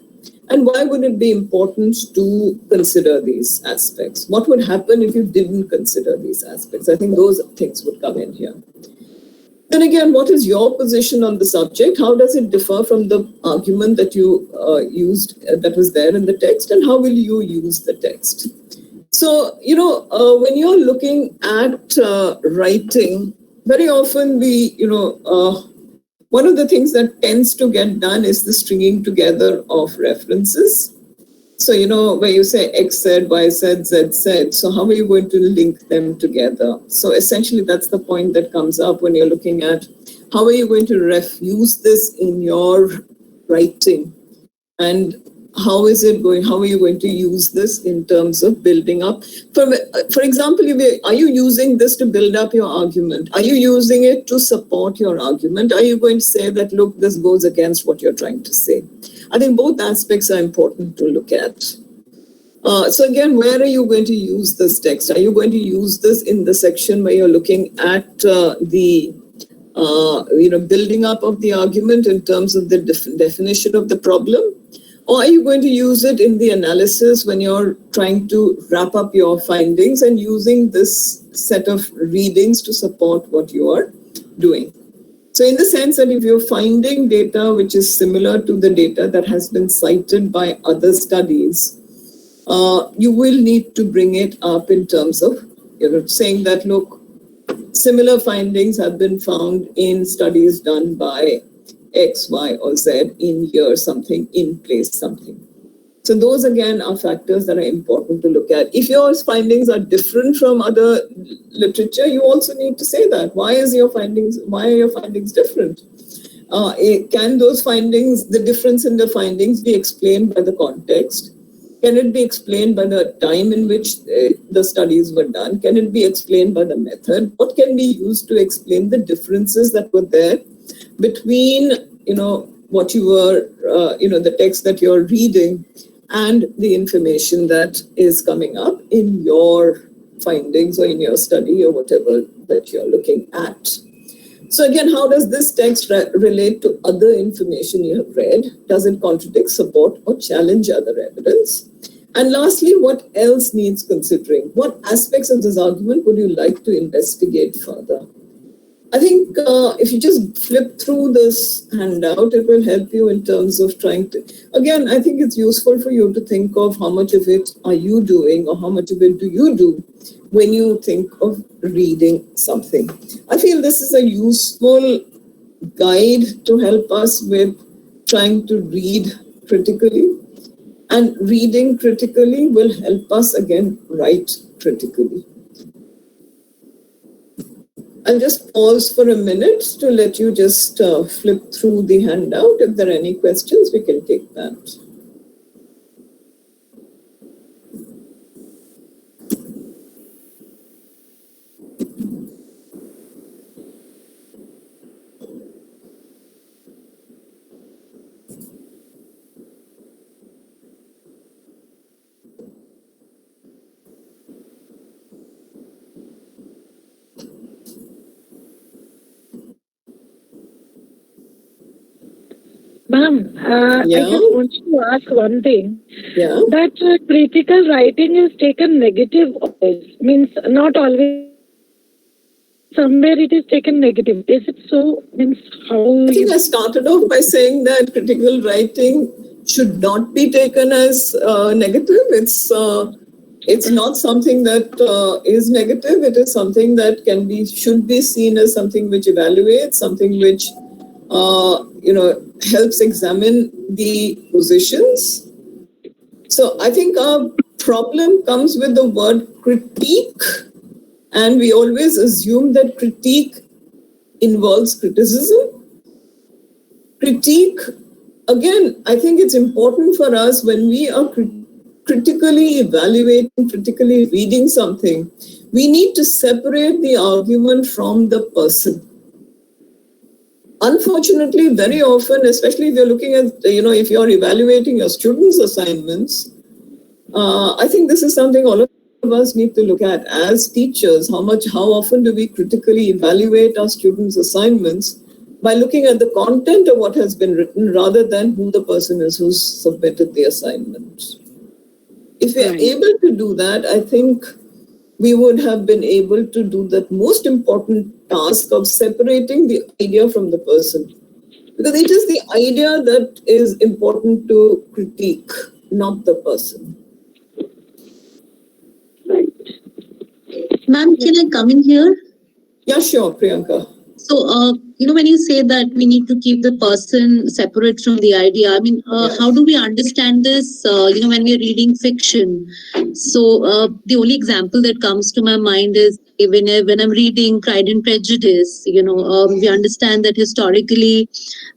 and why would it be important to consider these aspects? What would happen if you didn't consider these aspects? I think those things would come in here. Then again, what is your position on the subject? How does it differ from the argument that you used that was there in the text? And how will you use the text? So, when you're looking at writing, very often one of the things that tends to get done is the stringing together of references. So, where you say X said, Y said, Z said, so how are you going to link them together? So essentially that's the point that comes up when you're looking at how are you going to use this in your writing, and how are you going to use this in terms of building up? For example, are you using this to build up your argument? Are you using it to support your argument? Are you going to say that, look, this goes against what you're trying to say? I think both aspects are important to look at. So again, where are you going to use this text? Are you going to use this in the section where you're looking at the building up of the argument in terms of the definition of the problem? Or are you going to use it in the analysis when you're trying to wrap up your findings and using this set of readings to support what you are doing? So in the sense that if you're finding data which is similar to the data that has been cited by other studies, you will need to bring it up in terms of saying that, look, similar findings have been found in studies done by X, Y, or Z in year something, in place something. So those again are factors that are important to look at. If your findings are different from other literature, you also need to say that. Why are your findings different? Can those findings, the difference in the findings, be explained by the context? Can it be explained by the time in which the studies were done? Can it be explained by the method? What can be used to explain the differences that were there between, what you were, the text that you're reading and the information that is coming up in your findings or in your study or whatever that you're looking at. So again, how does this text relate to other information you have read? Does it contradict, support, or challenge other evidence? And lastly, what else needs considering? What aspects of this argument would you like to investigate further? I think if you just flip through this handout, it will help you in terms of trying to... Again, I think it's useful for you to think of how much of it are you doing or how much of it do you do when you think of reading something. I feel this is a useful guide to help us with trying to read critically. And reading critically will help us, again, write critically. I'll just pause for a minute to let you just flip through the handout. If there are any questions, we can take that. Ma'am, I just want to ask one thing. Yeah. That critical writing is taken negative always. Means not always. Somewhere it is taken negative. Is it so? Means how? I think I started off by saying that critical writing should not be taken as negative. It's not something that is negative. It is something that should be seen as something which evaluates, something which helps examine the positions. So I think our problem comes with the word critique, and we always assume that critique involves criticism. Critique, again, I think it's important for us when we are critically evaluating, critically reading something, we need to separate the argument from the person. Unfortunately, very often, especially if you're looking at, if you're evaluating your students' assignments, I think this is something all of us need to look at as teachers. How often do we critically evaluate our students' assignments by looking at the content of what has been written rather than who the person is who's submitted the assignment? If we are able to do that, I think we would have been able to do that most important task of separating the idea from the person. Because it is the idea that is important to critique, not the person. Right. Ma'am, can I come in here? Yeah, sure, Priyanka. So when you say that we need to keep the person separate from the idea, I mean, Yes. how do we understand this, when we're reading fiction? So the only example that comes to my mind is when I'm reading Pride and Prejudice, we understand that historically,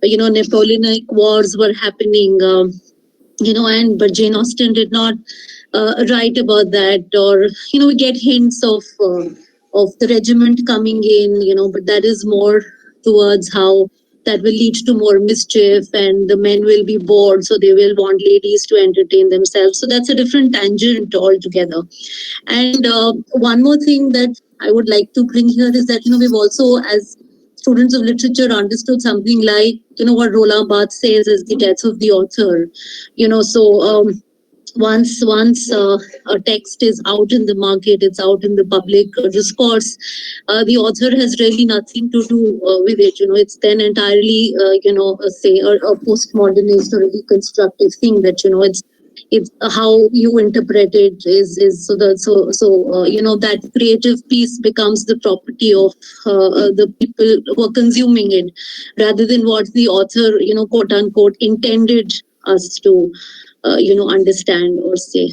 Napoleonic wars were happening, but Jane Austen did not write about that, or we get hints of the regiment coming in, but that is more towards how that will lead to more mischief, and the men will be bored, so they will want ladies to entertain themselves. So that's a different tangent altogether. And one more thing that I would like to bring here is that we've also, as students of literature, understood something like what Roland Barthes says is the death of the author. Once a text is out in the market, it's out in the public discourse, the author has really nothing to do with it. It's then entirely say a postmodernist or a deconstructive thing that it's how you interpret it is so that creative piece becomes the property of the people who are consuming it, rather than what the author quote unquote intended us to understand or say.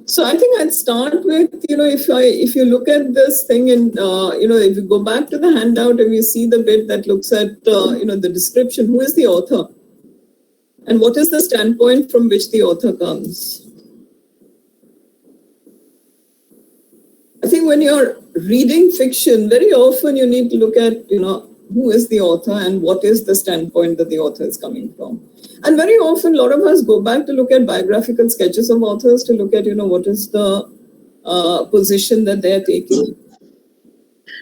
So I think I'd start with, if you look at this thing and, if you go back to the handout and you see the bit that looks at, the description, who is the author? And what is the standpoint from which the author comes? I think when you're reading fiction, very often you need to look at, who is the author and what is the standpoint that the author is coming from. And very often, a lot of us go back to look at biographical sketches of authors to look at, what is the position that they're taking.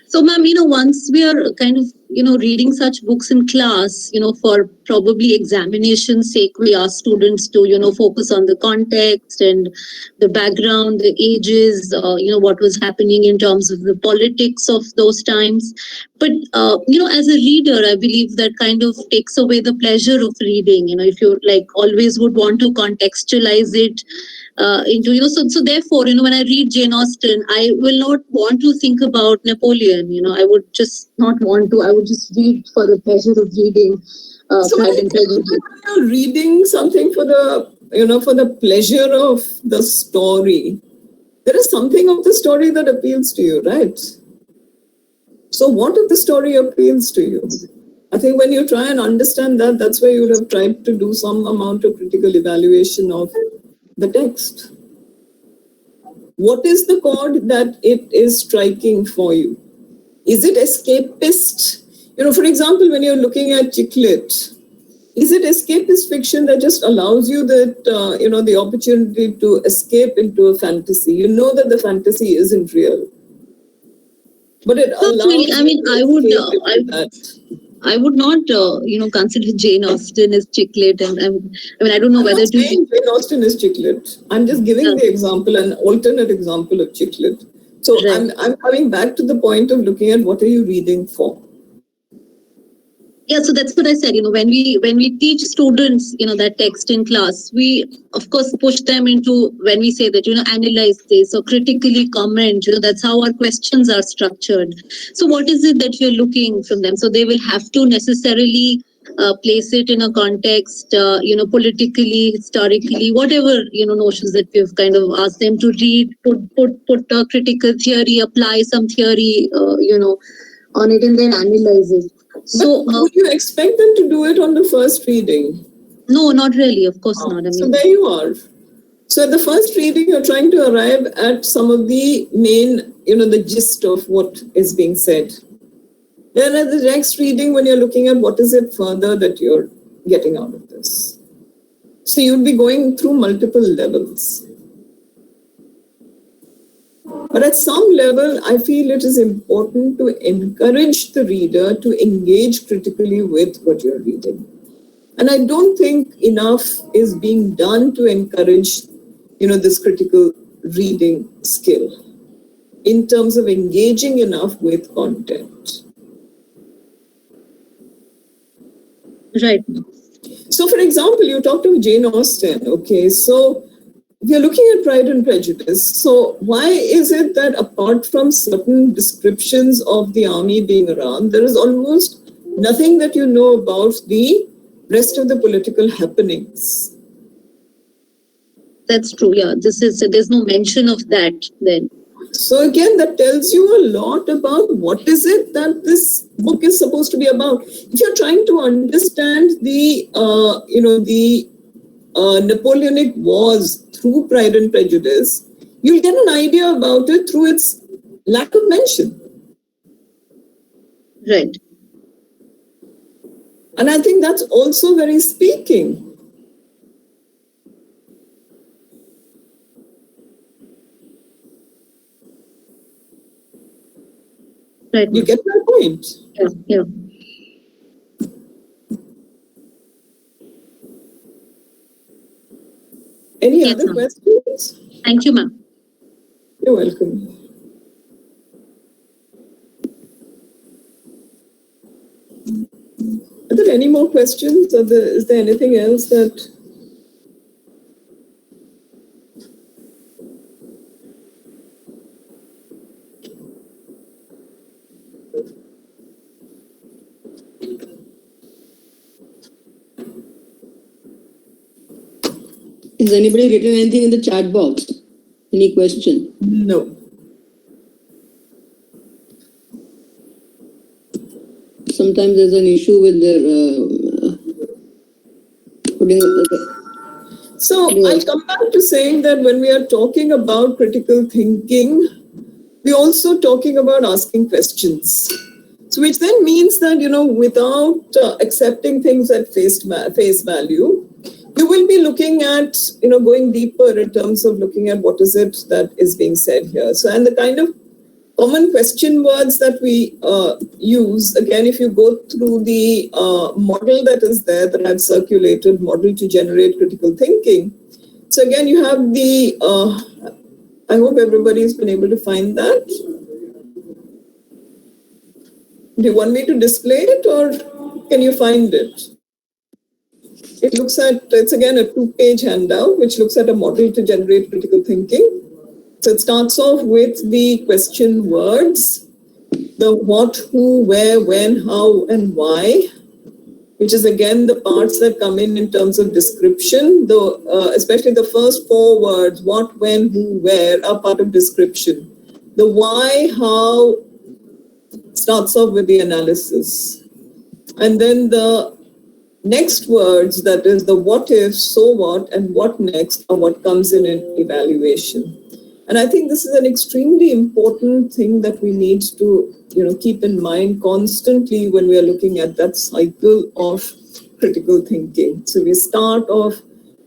So, ma'am, once we are kind of, reading such books in class, for probably examination sake, we ask students to, focus on the context and the background, the ages, what was happening in terms of the politics of those times. But, as a reader, I believe that kind of takes away the pleasure of reading. If you always would want to contextualize it, so therefore, when I read Jane Austen, I will not want to think about Napoleon. I would just not want to. I would just read for the pleasure of reading. So when you're reading something for the pleasure of the story, there is something of the story that appeals to you, right? So what of the story appeals to you? I think when you try and understand that, that's where you would have tried to do some amount of critical evaluation of the text. What is the chord that it is striking for you? Is it escapist? For example, when you're looking at chick lit, is it escapist fiction that just allows you that, the opportunity to escape into a fantasy? You know that the fantasy isn't real, but it allows. I mean, I would not, consider Jane Austen as chick lit, and I don't know whether to. Jane Austen is chick lit. I'm just giving the example, an alternate example of chick lit. So right. I'm coming back to the point of looking at what are you reading for. Yeah, so that's what I said. When we teach students, that text in class, we of course push them into, when we say that, analyze this or critically comment. That's how our questions are structured. So what is it that you're looking from them? So they will have to necessarily place it in a context, politically, historically, whatever notions that we've kind of asked them to read, put a critical theory, apply some theory, on it, and then analyze it. So, would you expect them to do it on the first reading? No, not really. Of course not. So there you are. So at the first reading, you're trying to arrive at some of the main, the gist of what is being said. Then at the next reading, when you're looking at what is it further that you're getting out of this. So you'll be going through multiple levels. But at some level, I feel it is important to encourage the reader to engage critically with what you're reading. And I don't think enough is being done to encourage, this critical reading skill in terms of engaging enough with content. Right. So, for example, you talked of Jane Austen. Okay, so we are looking at Pride and Prejudice. So why is it that apart from certain descriptions of the army being around, there is almost nothing that you know about the rest of the political happenings. That's true. Yeah, there's no mention of that then. So again, that tells you a lot about what is it that this book is supposed to be about. If you're trying to understand the Napoleonic Wars through Pride and Prejudice, you'll get an idea about it through its lack of mention. Right. And I think that's also very speaking. Right. You get my point? Yeah. Yeah. Any Yes, other ma'am. questions? Thank you, ma'am. You're welcome. Are there any more questions? Is there anything else that... Has anybody written anything in the chat box? Any question? No. Sometimes there's an issue with their putting. So I'll come back to saying that when we are talking about critical thinking, we're also talking about asking questions. So which then means that, without accepting things at face value, you will be looking at, going deeper in terms of looking at what is it that is being said here. So, and the kind of common question words that we use, again, if you go through the model that is there that I've circulated, model to generate critical thinking. So again, you have the, I hope everybody's been able to find that. Do you want me to display it or can you find it? It's again a 2-page handout, which looks at a model to generate critical thinking. So it starts off with the question words, the what, who, where, when, how, and why, which is again the parts that come in terms of description, especially the first 4 words, what, when, who, where, are part of description. The why, how, starts off with the analysis. And then the next words, that is the what if, so what, and what next, are what comes in evaluation. And I think this is an extremely important thing that we need to, keep in mind constantly when we are looking at that cycle of critical thinking. So we start off,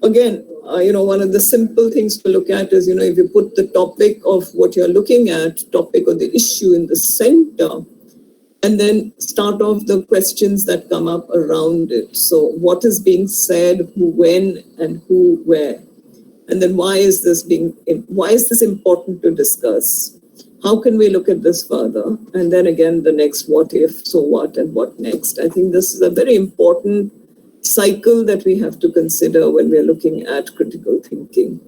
again, one of the simple things to look at is, if you put the topic of what you're looking at, topic or the issue in the center, and then start off the questions that come up around it. So what is being said, who, when, and who, where? And then why is this important to discuss? How can we look at this further? And then again, the next what if, so what, and what next? I think this is a very important cycle that we have to consider when we're looking at critical thinking.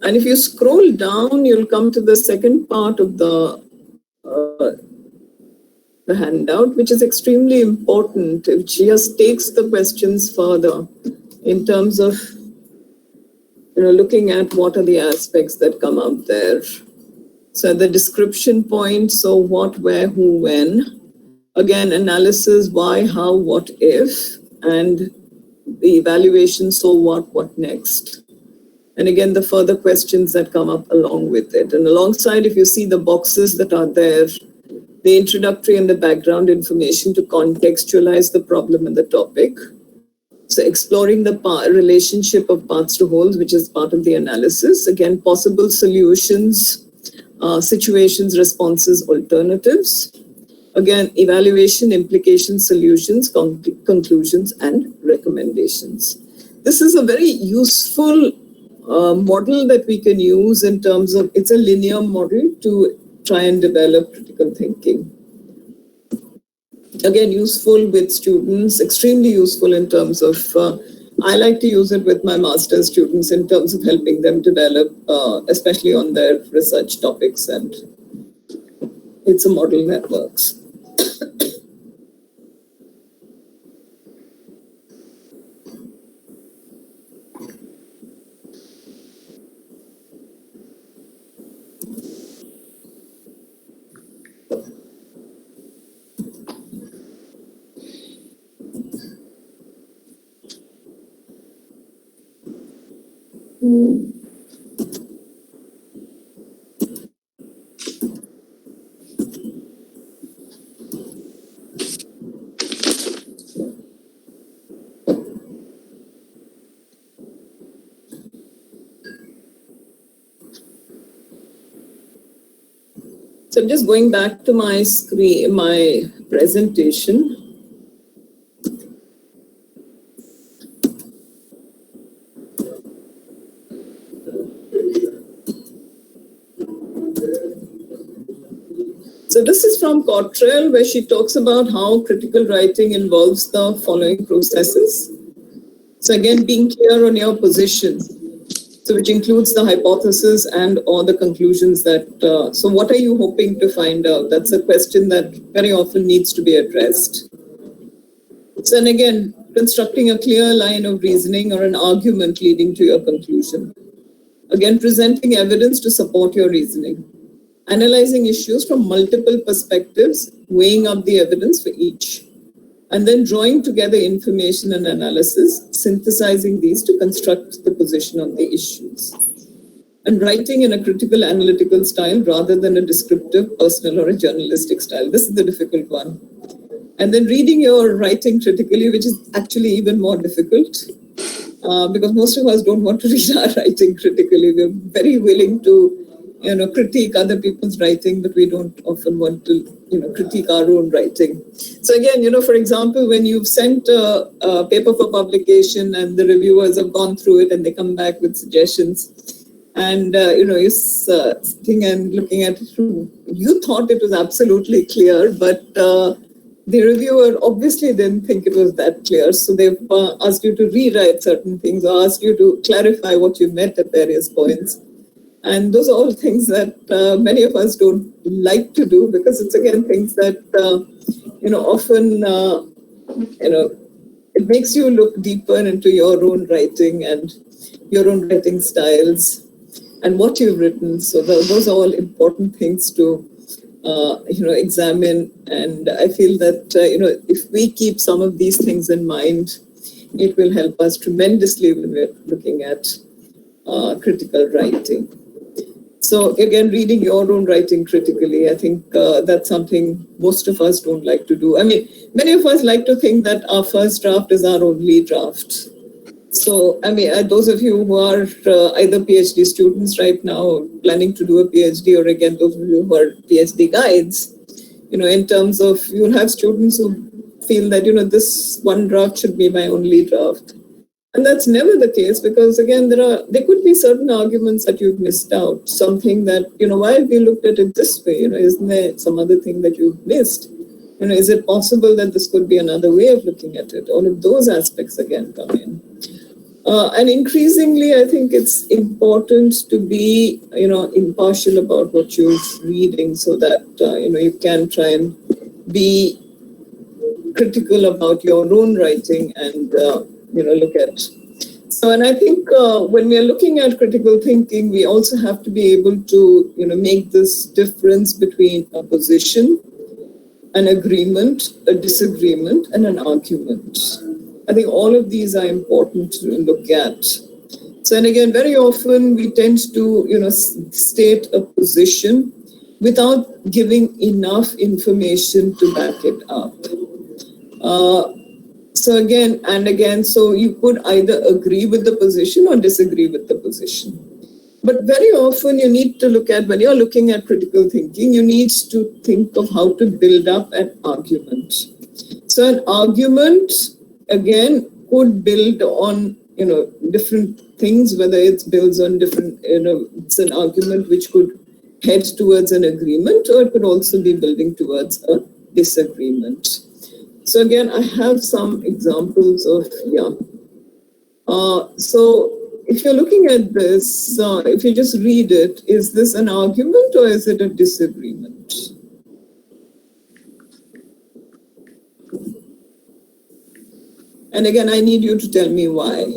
And if you scroll down, you'll come to the second part of the handout, which is extremely important, which just takes the questions further in terms of looking at what are the aspects that come up there. So the description point, so what, where, who, when. Again, analysis, why, how, what if, and the evaluation, so what next. And again, the further questions that come up along with it. And alongside, if you see the boxes that are there, the introductory and the background information to contextualize the problem and the topic. So exploring the relationship of parts to wholes, which is part of the analysis. Again, possible solutions, situations, responses, alternatives. Again, evaluation, implications, solutions, conclusions, and recommendations. This is a very useful model that we can use in terms of, it's a linear model to try and develop critical thinking. Again, useful with students, extremely useful in terms of, I like to use it with my master's students in terms of helping them develop, especially on their research topics, and it's a model that works. So I'm just going back to my screen, my presentation. So this is from Cottrell, where she talks about how critical writing involves the following processes. So again, being clear on your position, so which includes the hypothesis and or the conclusions that, so what are you hoping to find out? That's a question that very often needs to be addressed. So and again, constructing a clear line of reasoning or an argument leading to your conclusion. Again, presenting evidence to support your reasoning. Analyzing issues from multiple perspectives, weighing up the evidence for each, and then drawing together information and analysis, synthesizing these to construct the position on the issues. And writing in a critical analytical style rather than a descriptive, personal, or a journalistic style. This is the difficult one. And then reading your writing critically, which is actually even more difficult, because most of us don't want to read our writing critically. We're very willing to critique other people's writing, but we don't often want to, critique our own writing. So again, for example, when you've sent a paper for publication and the reviewers have gone through it and they come back with suggestions, and, you're sitting and looking at it, you thought it was absolutely clear, but the reviewer obviously didn't think it was that clear. So they've asked you to rewrite certain things or asked you to clarify what you meant at various points. And those are all things that many of us don't like to do, because it's again things that, often, it makes you look deeper into your own writing and your own writing styles and what you've written. So those are all important things to, examine. And I feel that, if we keep some of these things in mind, it will help us tremendously when we're looking at critical writing. So again, reading your own writing critically, I think that's something most of us don't like to do. I mean, many of us like to think that our first draft is our only draft. So, I mean, those of you who are either PhD students right now, planning to do a PhD, or again, those of you who are PhD guides, in terms of, you'll have students who feel that, this one draft should be my only draft. And that's never the case, because again, there could be certain arguments that you've missed out, something that, why have you looked at it this way? Isn't there some other thing that you've missed? Is it possible that this could be another way of looking at it? All of those aspects again come in. And increasingly, I think it's important to be, impartial about what you're reading, so that, you can try and be critical about your own writing and, look at. So, and I think when we are looking at critical thinking, we also have to be able to, make this difference between a position, an agreement, a disagreement, and an argument. I think all of these are important to look at. So, and again, very often we tend to, state a position without giving enough information to back it up. So again and again, so you could either agree with the position or disagree with the position. But very often you need to look at, when you're looking at critical thinking, you need to think of how to build up an argument. So an argument, again, could build on, different things, whether it's builds on different, it's an argument which could head towards an agreement, or it could also be building towards a disagreement. So again, I have some examples of, so if you're looking at this, if you just read it, is this an argument or is it a disagreement? And again, I need you to tell me why.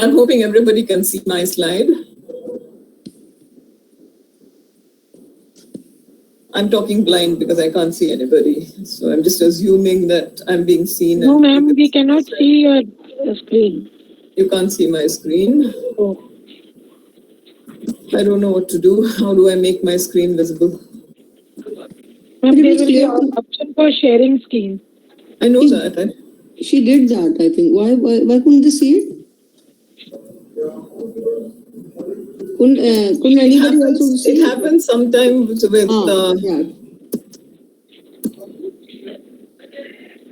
I'm hoping everybody can see my slide. I'm talking blind because I can't see anybody. So I'm just assuming that I'm being seen. No, ma'am, we cannot see your screen. You can't see my screen? Oh. I don't know what to do. How do I make my screen visible? Ma'am, there will be an option for sharing screen. I know that. She did that, I think. Why couldn't they see it? Couldn't anybody also see it? It happens sometimes with... yeah.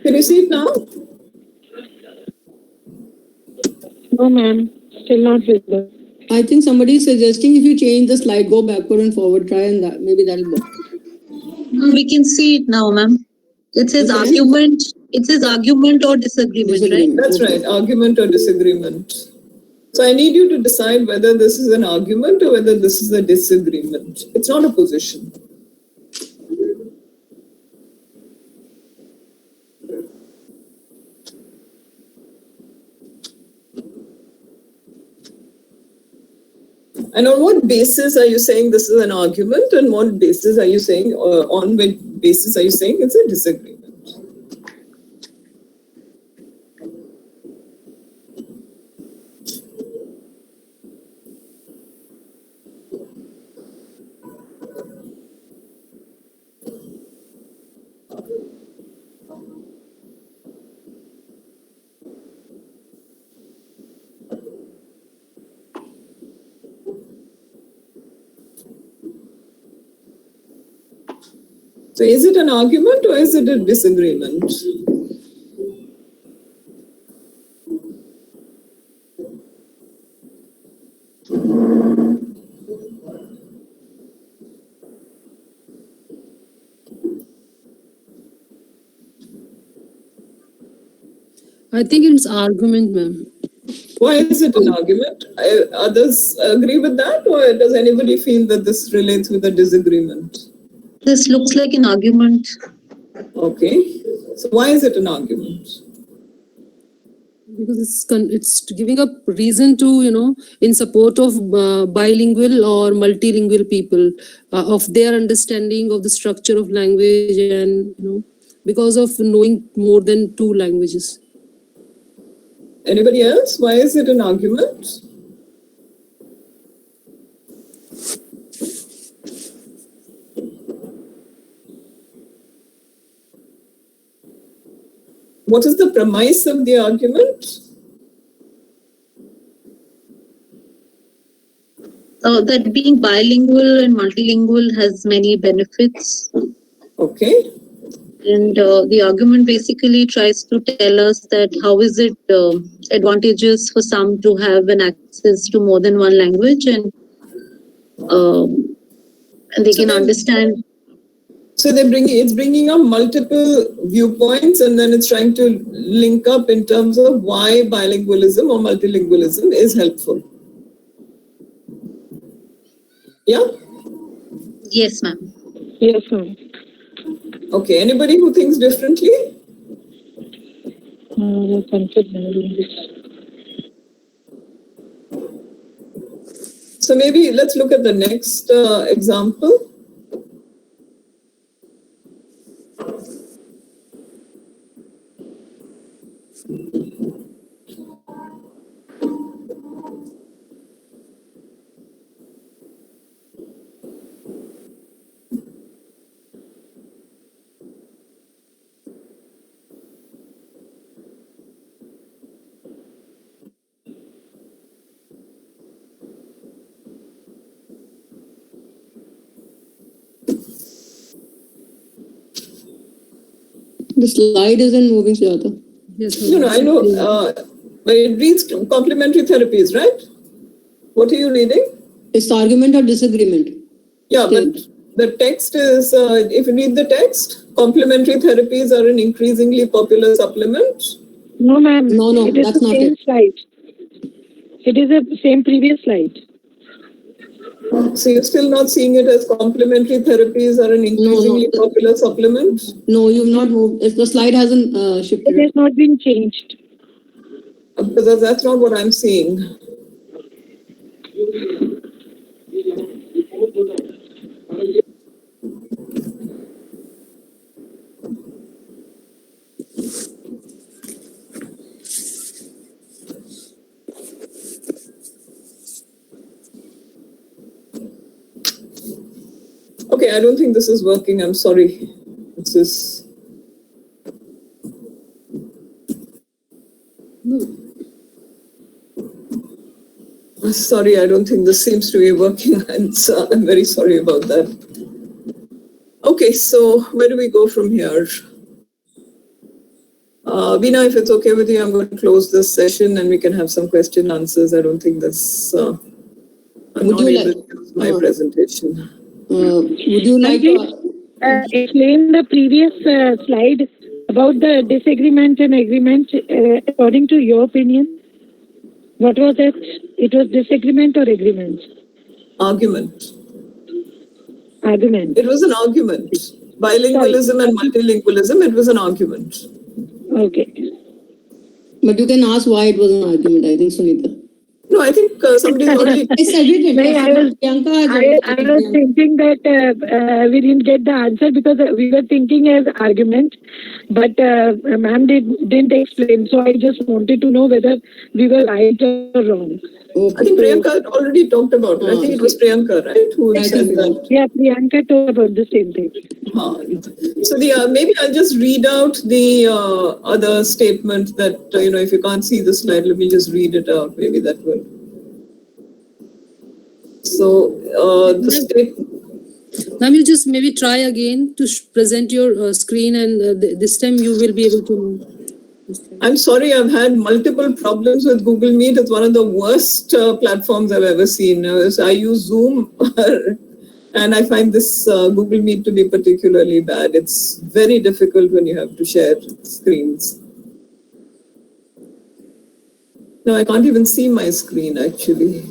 Can you see it now? No, ma'am. Still not visible. I think somebody is suggesting if you change the slide, go backward and forward, try and that maybe that'll work. We can see it now, ma'am. It says argument. It says argument or disagreement, right? That's right. Argument or disagreement. So I need you to decide whether this is an argument or whether this is a disagreement. It's not a position. And on what basis are you saying this is an argument, and what basis are you saying, or on what basis are you saying it's a disagreement? So is it an argument or is it a disagreement? I think it's argument, ma'am. Why is it an argument? Others agree with that, or does anybody feel that this relates with a disagreement? This looks like an argument. Okay. So why is it an argument? Because it's giving a reason to, in support of bilingual or multilingual people, of their understanding of the structure of language and, because of knowing more than 2 languages. Anybody else? Why is it an argument? What is the premise of the argument? That being bilingual and multilingual has many benefits. Okay. And the argument basically tries to tell us that how is it advantageous for some to have an access to more than one language, and they can understand. So it's bringing up multiple viewpoints, and then it's trying to link up in terms of why bilingualism or multilingualism is helpful. Yeah? Yes, ma'am. Yes, ma'am. Okay. Anybody who thinks differently? So maybe let's look at the next example. The slide isn't moving, Sujata. Yes, I know. But it reads complementary therapies, right? What are you reading? It's argument or disagreement. Yeah, but the text is, if you read the text, complementary therapies are an increasingly popular supplement. No, ma'am. No, It is that's the not same it. slide. It is the same previous slide. So you're still not seeing it as complementary therapies are an increasingly popular supplement? No, you've not moved. The slide hasn't shifted. It has not been changed. Because that's not what I'm seeing. Okay, I don't think this is working. I'm sorry. This is... Sorry, I don't think this seems to be working. And I'm very sorry about that. Okay, so where do we go from here? Veena, if it's okay with you, I'm going to close this session and we can have some question answers. I don't think this... I'm not able to use my presentation. Would you like to explain the previous slide about the disagreement and agreement according to your opinion? What was it? It was disagreement or agreement? Argument. Argument. It was an argument. Bilingualism and multilingualism, it was an argument. Okay. But you can ask why it was an argument, I think, Sunita. No, I think somebody's already... I said it. I was thinking that we didn't get the answer because we were thinking as argument, but ma'am didn't explain. So I just wanted to know whether we were right or wrong. I think Priyanka had already talked about it. I think it was Priyanka, right? Who said that? Yeah, Priyanka talked about the same thing. So maybe I'll just read out the other statement that, if you can't see the slide, let me just read it out. Maybe that will. So the statement... Ma'am, you just maybe try again to present your screen, and this time you will be able to... I'm sorry, I've had multiple problems with Google Meet. It's one of the worst platforms I've ever seen. I use Zoom and I find this Google Meet to be particularly bad. It's very difficult when you have to share screens. No, I can't even see my screen actually.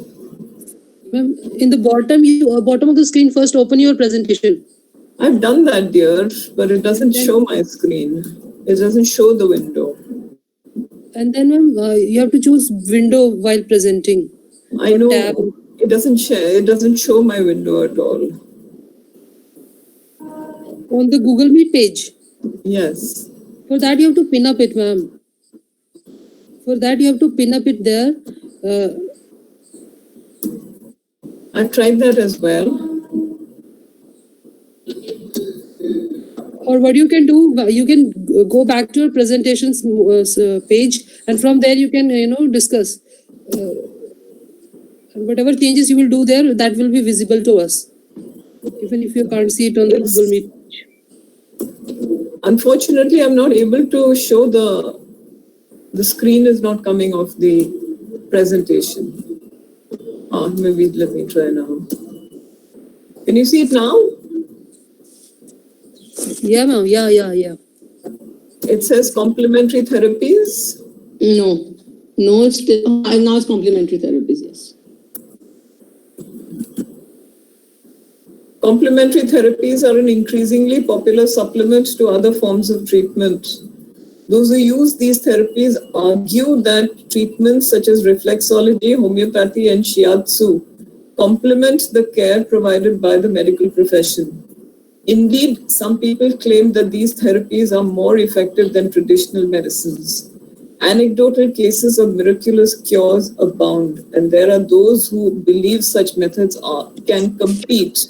Ma'am, in the bottom of the screen, first open your presentation. I've done that, dear, but it doesn't show my screen. It doesn't show the window. And then, ma'am, you have to choose window while presenting. I know. It doesn't share. It doesn't show my window at all. On the Google Meet page? Yes. For that, you have to pin up it, ma'am. For that, you have to pin up it there. I've tried that as well. Or what you can do, you can go back to your presentations page, and from there you can, discuss. Whatever changes you will do there, that will be visible to us, even if you can't see it on the Google Meet. Unfortunately, I'm not able to show the screen is not coming off the presentation. Maybe let me try now. Can you see it now? Yeah, ma'am. Yeah. It says complementary therapies. No, it's still, now it's complementary therapies, yes. Complementary therapies are an increasingly popular supplement to other forms of treatment. Those who use these therapies argue that treatments such as reflexology, homeopathy, and shiatsu complement the care provided by the medical profession. Indeed, some people claim that these therapies are more effective than traditional medicines. Anecdotal cases of miraculous cures abound, and there are those who believe such methods can compete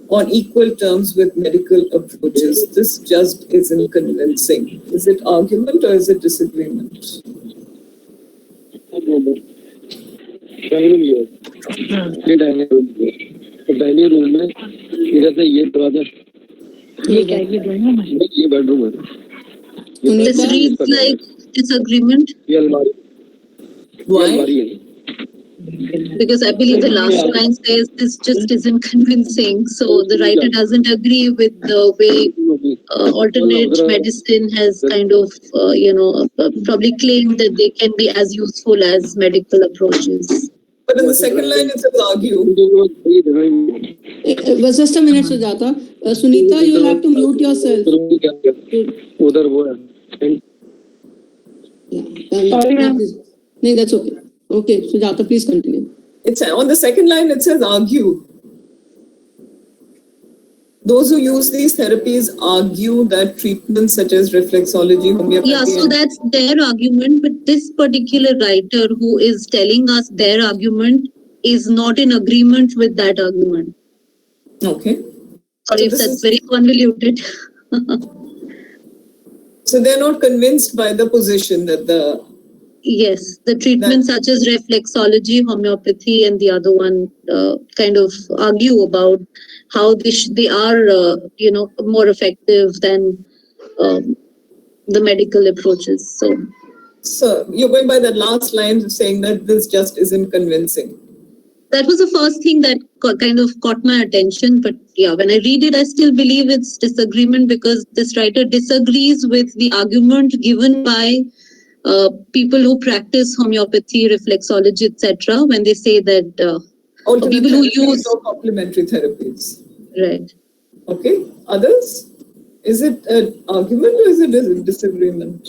on equal terms with medical approaches. This just isn't convincing. Is it argument or is it disagreement? This reads like disagreement? Why? Because I believe the last line says this just isn't convincing. So the writer doesn't agree with the way alternate medicine has kind of, probably claimed that they can be as useful as medical approaches. But in the second line, it says argue. Just a minute, Sujata. Sunita, you will have to mute yourself. Sorry, ma'am. No, that's okay. Okay, Sujata, please continue. It's on the second line, it says argue. Those who use these therapies argue that treatments such as reflexology, homeopathy... Yeah, so that's their argument. But this particular writer who is telling us their argument is not in agreement with that argument. Okay. Sorry if that's very convoluted. So they're not convinced by the position that the... Yes, the treatments such as reflexology, homeopathy, and the other one kind of argue about how they are, more effective than the medical approaches. So you're going by that last line of saying that this just isn't convincing. That was the first thing that kind of caught my attention. But yeah, when I read it, I still believe it's disagreement because this writer disagrees with the argument given by people who practice homeopathy, reflexology, etc. when they say that alternate people who use or complementary therapies. Right. Okay. Others? Is it an argument or is it a disagreement?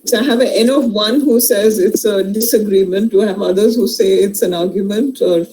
So I have an N of 1 who says it's a disagreement. Do I have others who say it's an argument or...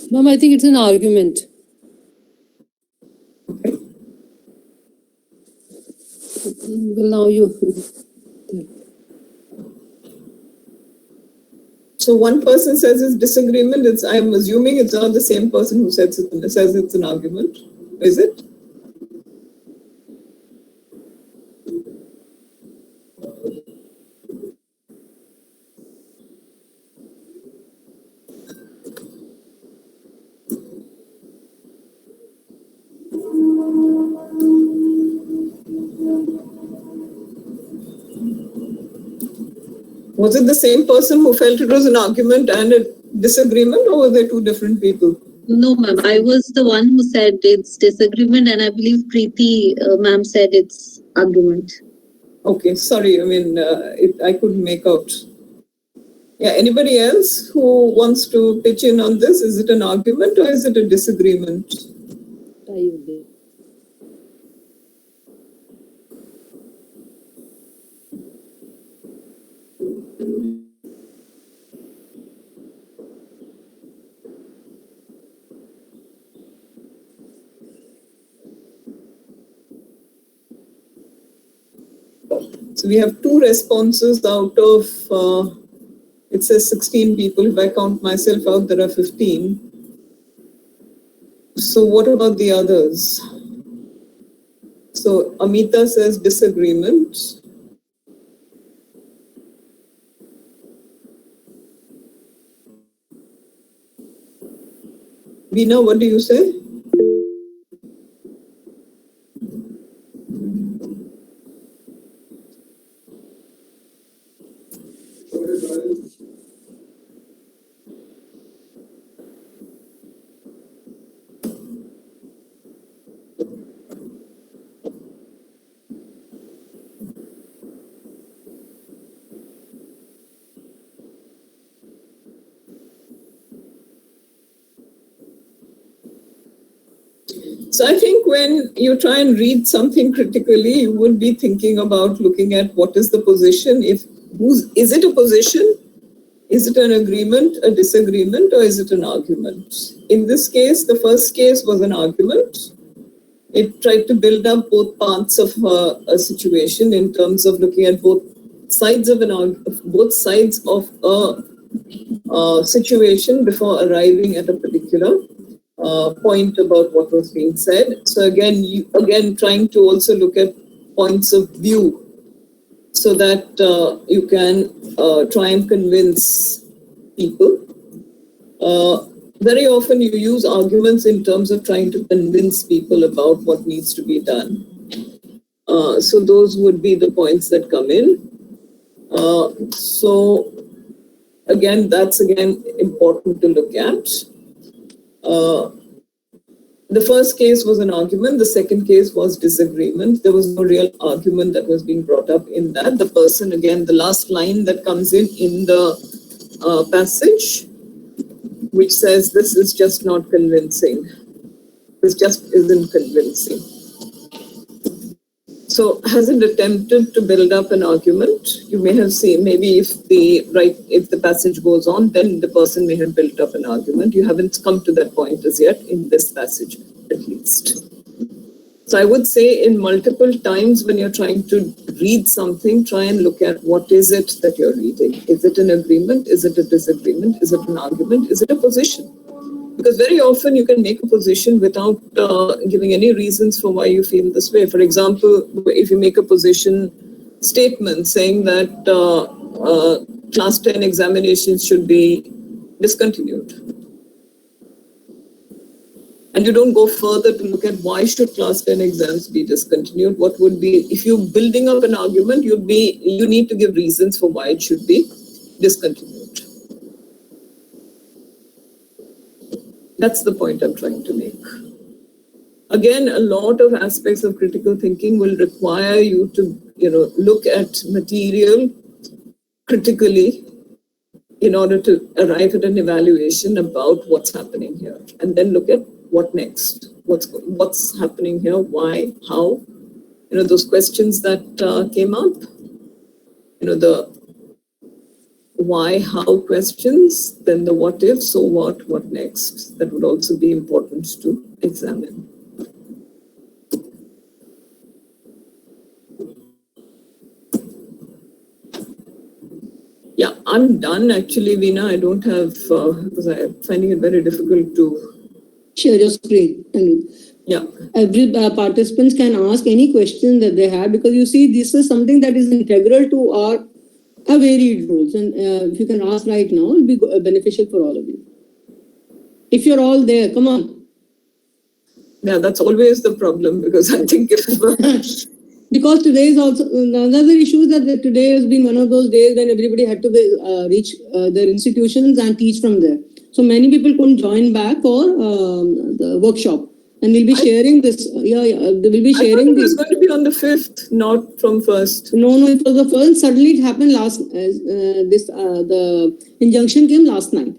Ma'am, I think it's an argument. Well, now you... So one person says it's disagreement. I'm assuming it's not the same person who says it's an argument. Is it? Was it the same person who felt it was an argument and a disagreement, or were they two different people? No, ma'am. I was the one who said it's disagreement, and I believe Preeti, ma'am, said it's argument. Okay, sorry. I mean, I couldn't make out. Yeah, anybody else who wants to pitch in on this? Is it an argument or is it a disagreement? So we have 2 responses out of, it says 16 people. If I count myself out, there are 15. So what about the others? So Amita says disagreement. Veena, what do you say? So I think when you try and read something critically, you would be thinking about looking at what is the position. Is it a position? Is it an agreement, a disagreement, or is it an argument? In this case, the first case was an argument. It tried to build up both parts of a situation in terms of looking at both sides of a situation before arriving at a particular point about what was being said. So again, trying to also look at points of view so that you can try and convince people. Very often you use arguments in terms of trying to convince people about what needs to be done. So those would be the points that come in. So again, that's important to look at. The first case was an argument. The second case was disagreement. There was no real argument that was being brought up in that. The person, again, the last line that comes in the passage, which says, this is just not convincing. This just isn't convincing. So has it attempted to build up an argument? You may have seen, maybe if the passage goes on, then the person may have built up an argument. You haven't come to that point as yet in this passage, at least. So I would say in multiple times when you're trying to read something, try and look at what is it that you're reading. Is it an agreement? Is it a disagreement? Is it an argument? Is it a position? Because very often you can make a position without giving any reasons for why you feel this way. For example, if you make a position statement saying that class 10 examinations should be discontinued, and you don't go further to look at why should class 10 exams be discontinued, what would be, if you're building up an argument, you need to give reasons for why it should be discontinued. That's the point I'm trying to make. Again, a lot of aspects of critical thinking will require you to, look at material critically in order to arrive at an evaluation about what's happening here, and then look at what next, what's happening here, why, how, those questions that came up, the why, how questions, then the what if, so what next, that would also be important to examine. Yeah, I'm done actually, Veena. I don't have, because I'm finding it very difficult to share your screen. And yeah, every participants can ask any question that they have, because you see, this is something that is integral to our varied roles. And if you can ask right now, it will be beneficial for all of you. If you're all there, come on. Yeah, that's always the problem, because I think because today is also another issue, that today has been one of those days when everybody had to reach their institutions and teach from there. So many people couldn't join back for the workshop, and we'll be sharing this. They will be sharing. It was going to be on the 5th, not from 1st. No, it was the 1st. Suddenly it happened the injunction came last night.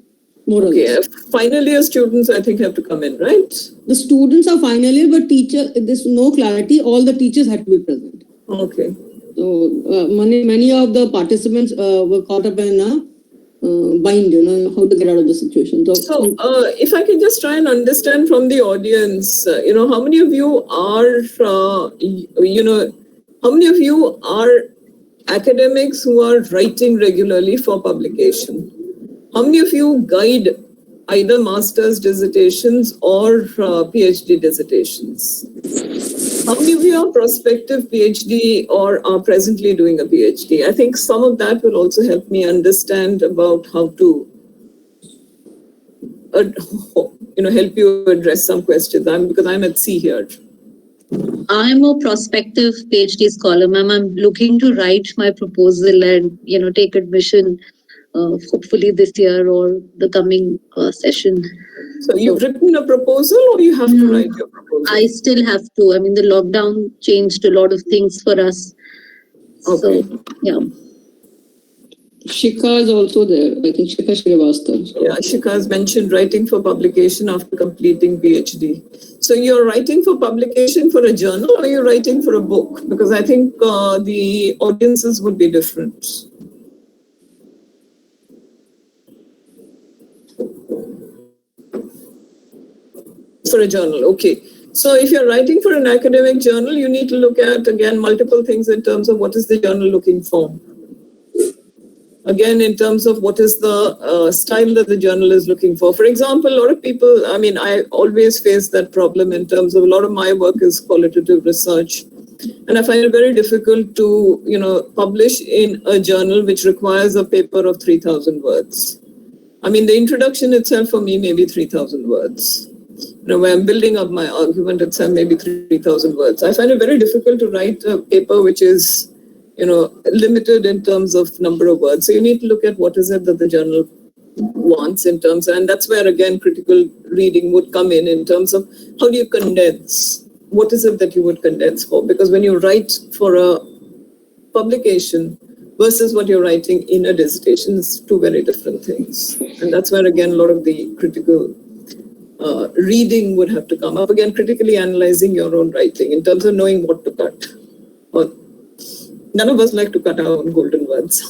More or less. Final year students, I think, have to come in, right? The students are final year, but there's no clarity. All the teachers had to be present. Okay. So many of the participants were caught up in a bind, how to get out of the situation. So if I can just try and understand from the audience, how many of you are, how many of you are academics who are writing regularly for publication? How many of you guide either master's dissertations or PhD dissertations? How many of you are prospective PhD or are presently doing a PhD? I think some of that will also help me understand about how to help you address some questions. Because I'm at sea here. I'm a prospective PhD scholar, ma'am. I'm looking to write my proposal and, take admission hopefully this year or the coming session. So you've written a proposal, or you have to write your proposal? I still have to. I mean, the lockdown changed a lot of things for us. Okay. So, yeah. Shikha is also there. I think Shikha Srivastava. Yeah, Shikha has mentioned writing for publication after completing PhD. So you're writing for publication for a journal, or you're writing for a book? Because I think the audiences would be different. For a journal, okay. So if you're writing for an academic journal, you need to look at, again, multiple things in terms of what is the journal looking for. Again, in terms of what is the style that the journal is looking for. For example, a lot of people, I mean, I always face that problem in terms of a lot of my work is qualitative research. And I find it very difficult to, publish in a journal which requires a paper of 3,000 words. I mean, the introduction itself for me may be 3,000 words. Where I'm building up my argument itself, maybe 3,000 words. I find it very difficult to write a paper which is, limited in terms of number of words. So you need to look at what is it that the journal wants in terms of, and that's where, again, critical reading would come in terms of how do you condense? What is it that you would condense for? Because when you write for a publication versus what you're writing in a dissertation, it's two very different things. And that's where, again, a lot of the critical reading would have to come up. Again, critically analyzing your own writing in terms of knowing what to cut. Or none of us like to cut our own golden words.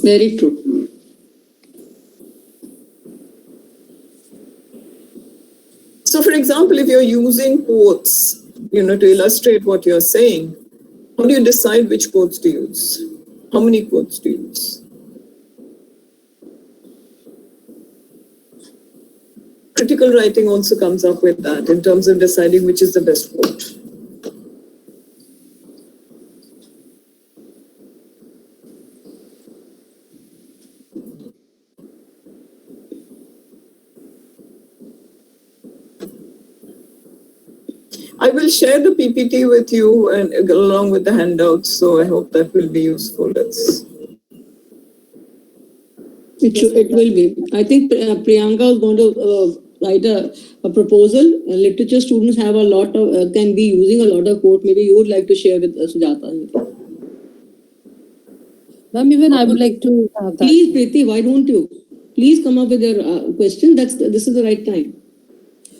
Very true. So, for example, if you're using quotes, to illustrate what you're saying, how do you decide which quotes to use? How many quotes to use? Critical writing also comes up with that in terms of deciding which is the best quote. I will share the PPT with you and along with the handouts, so I hope that will be useful. It will be. I think Priyanka is going to write a proposal. Literature students have a lot of, can be using a lot of quote. Maybe you would like to share with Sujata. Ma'am, even I would like to have that. Please, Preeti, why don't you? Please come up with your question. This is the right time.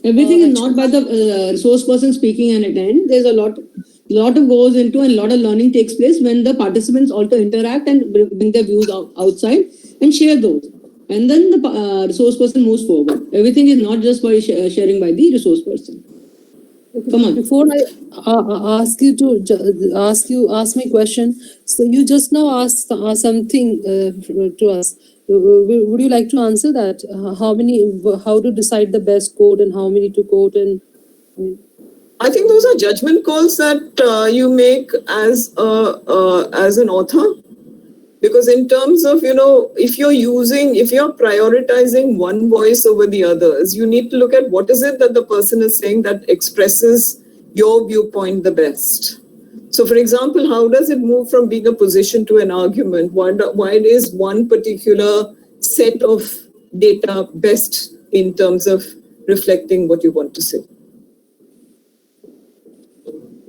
Everything is not by the resource person speaking and attend. There's a lot of goes into and a lot of learning takes place when the participants also interact and bring their views outside and share those. And then the resource person moves forward. Everything is not just by sharing by the resource person. Come on. Before I ask my question, so you just now asked something to us. Would you like to answer that? How to decide the best quote and how many to quote? And I think those are judgment calls that you make as an author. Because in terms of, if you're prioritizing one voice over the others, you need to look at what is it that the person is saying that expresses your viewpoint the best. So, for example, how does it move from being a position to an argument? Why is one particular set of data best in terms of reflecting what you want to say?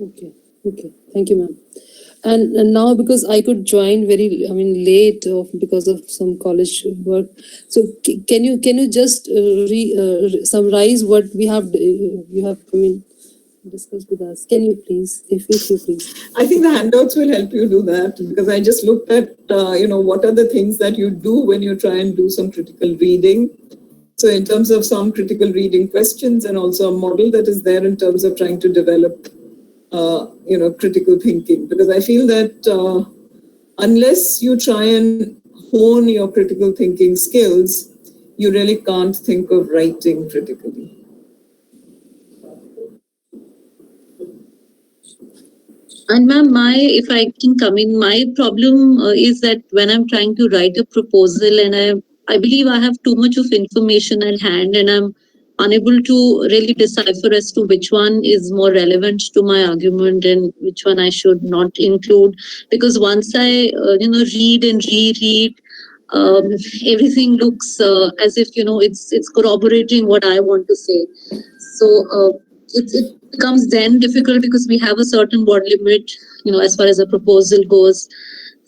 Okay. Thank you, ma'am. And now, because I could join late because of some college work. So can you just summarize what you have discussed with us? Can you please, if you please? I think the handouts will help you do that, because I just looked at what are the things that you do when you try and do some critical reading. So in terms of some critical reading questions, and also a model that is there in terms of trying to develop critical thinking, because I feel that unless you try and hone your critical thinking skills, you really can't think of writing critically. And ma'am, if I can come in, my problem is that when I'm trying to write a proposal and I believe I have too much of information at hand and I'm unable to really decipher as to which one is more relevant to my argument and which one I should not include. Because once I, read and reread, everything looks as if, it's corroborating what I want to say. So it becomes then difficult because we have a certain word limit, as far as a proposal goes.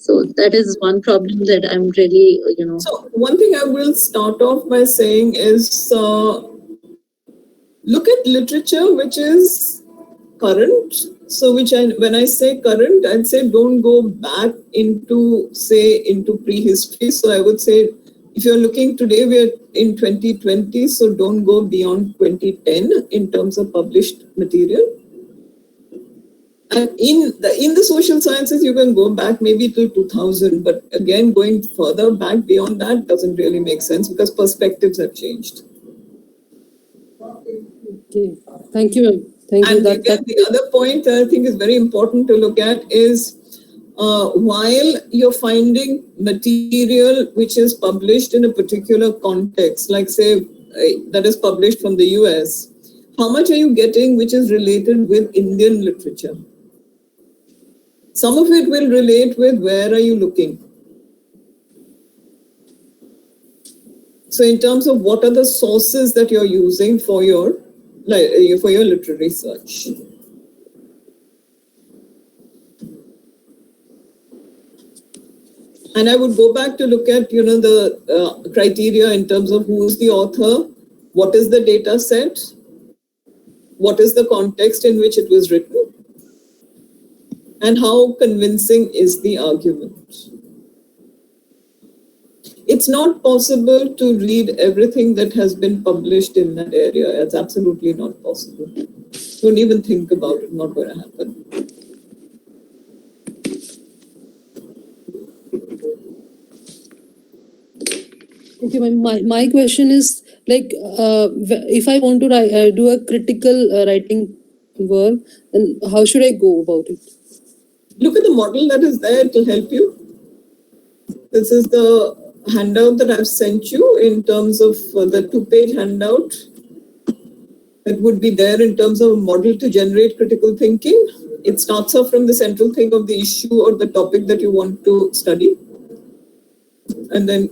So that is one problem that I'm really, So one thing I will start off by saying is look at literature which is current. So when I say current, I'd say don't go back into prehistory. So I would say if you're looking today, we're in 2020, so don't go beyond 2010 in terms of published material. And in the social sciences, you can go back maybe till 2000, but again, going further back beyond that doesn't really make sense because perspectives have changed. Okay. Thank you, ma'am. Thank you. And again, the other point that I think is very important to look at is while you're finding material which is published in a particular context, like say that is published from the US, how much are you getting which is related with Indian literature? Some of it will relate with where are you looking. So in terms of what are the sources that you're using for your literary research. And I would go back to look at, the criteria in terms of who is the author, what is the data set, what is the context in which it was written, and how convincing is the argument. It's not possible to read everything that has been published in that area. It's absolutely not possible. Don't even think about it, not going to happen. Okay, my question is like if I want to do a critical writing work, then how should I go about it? Look at the model that is there, it will help you. This is the handout that I've sent you in terms of the 2-page handout. That would be there in terms of a model to generate critical thinking. It starts off from the central thing of the issue or the topic that you want to study, and then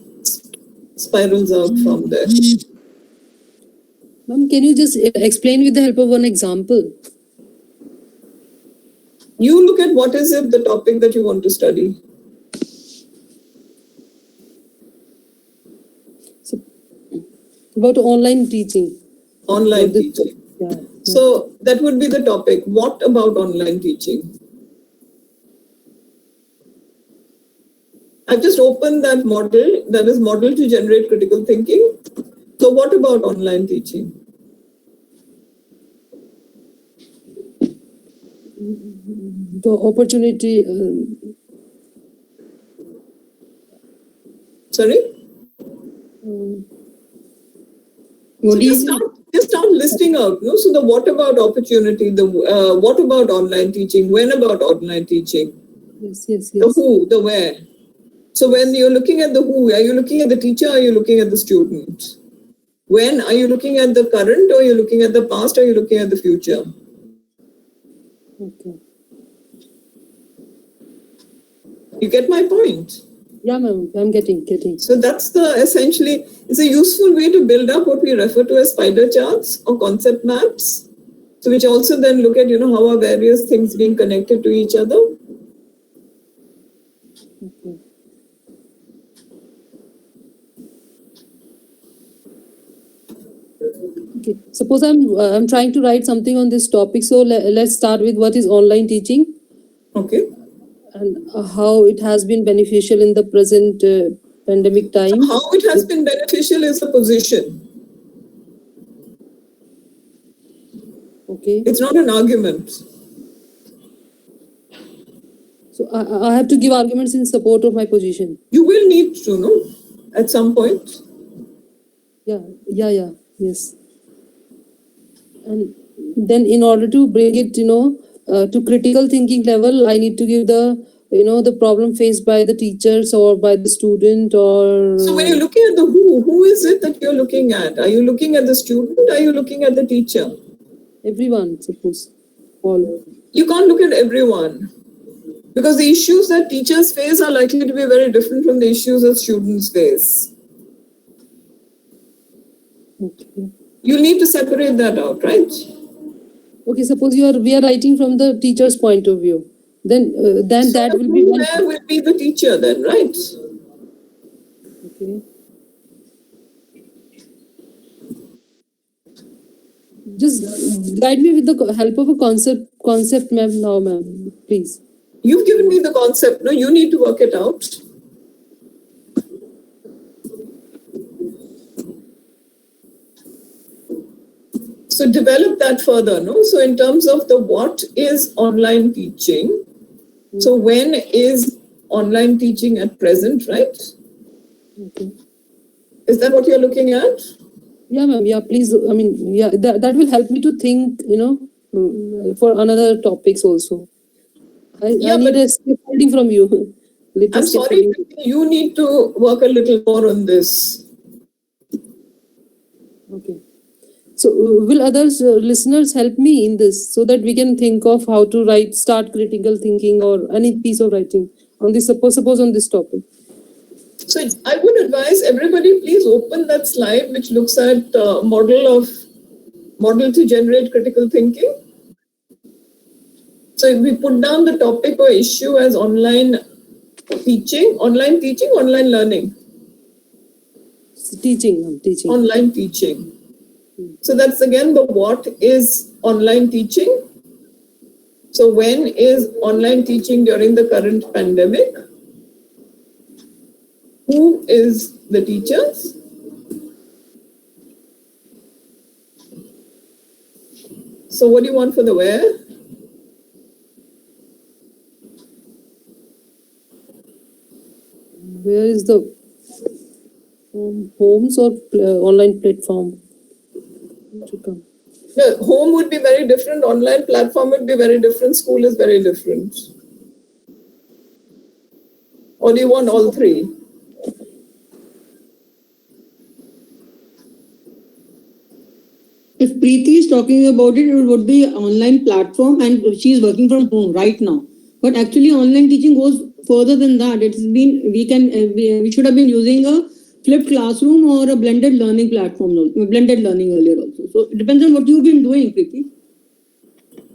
spirals out from there. Ma'am, can you just explain with the help of one example? You look at what is it, the topic that you want to study. So, about online teaching. Online teaching. Yeah. So that would be the topic. What about online teaching? I've just opened that model, that is model to generate critical thinking. So what about online teaching? The opportunity. Sorry? What do you Just start listing out. No? So the what about opportunity, the what about online teaching, when about online teaching? Yes. The who, the where. So when you're looking at the who, are you looking at the teacher or are you looking at the student? When, are you looking at the current or are you looking at the past or are you looking at the future? Okay. You get my point? Yeah, ma'am, I'm getting. So that's essentially, it's a useful way to build up what we refer to as spider charts or concept maps. So which also then look at, how are various things being connected to each other. Okay. Okay. Suppose I'm trying to write something on this topic. So let's start with what is online teaching. Okay. And how it has been beneficial in the present pandemic time. How it has been beneficial is a position. Okay. It's not an argument. So I have to give arguments in support of my position. You will need to, no? At some point. Yeah. Yes. And then in order to bring it, to critical thinking level, I need to give the problem faced by the teachers or by the student or... So when you're looking at the who is it that you're looking at? Are you looking at the student? Are you looking at the teacher? Everyone, suppose. All. You can't look at everyone. Because the issues that teachers face are likely to be very different from the issues that students face. Okay. You need to separate that out, right? Okay, suppose we are writing from the teacher's point of view. then So that will be who one. there will be the teacher then, right? Okay. Just guide me with the help of a concept map now, ma'am, please. You've given me the concept. No, you need to work it out. So develop that further, no? So in terms of the what is online teaching, so when is online teaching at present, right? Okay. Is that what you're looking at? Yeah, ma'am. Yeah, please. I mean, yeah, that will help me to think, for another topics also. I need a scaffolding from you. Little I'm sorry, scaffolding. you need to work a little more on this. Okay. So will others, listeners help me in this so that we can think of how to start critical thinking or any piece of writing on this, suppose on this topic. So I would advise everybody, please open that slide which looks at model to generate critical thinking. So if we put down the topic or issue as online teaching, online learning. Teaching. Online teaching. So that's again the what is online teaching. So when is online teaching during the current pandemic? Who is the teachers? So what do you want for the where? Where is the homes or online platform to come? No, home would be very different, online platform would be very different, school is very different. Or do you want all three? If Preeti is talking about it, it would be online platform and she is working from home right now. But actually online teaching goes further than that. We should have been using a flipped classroom or a blended learning platform, blended learning earlier also. So it depends on what you've been doing, Preeti.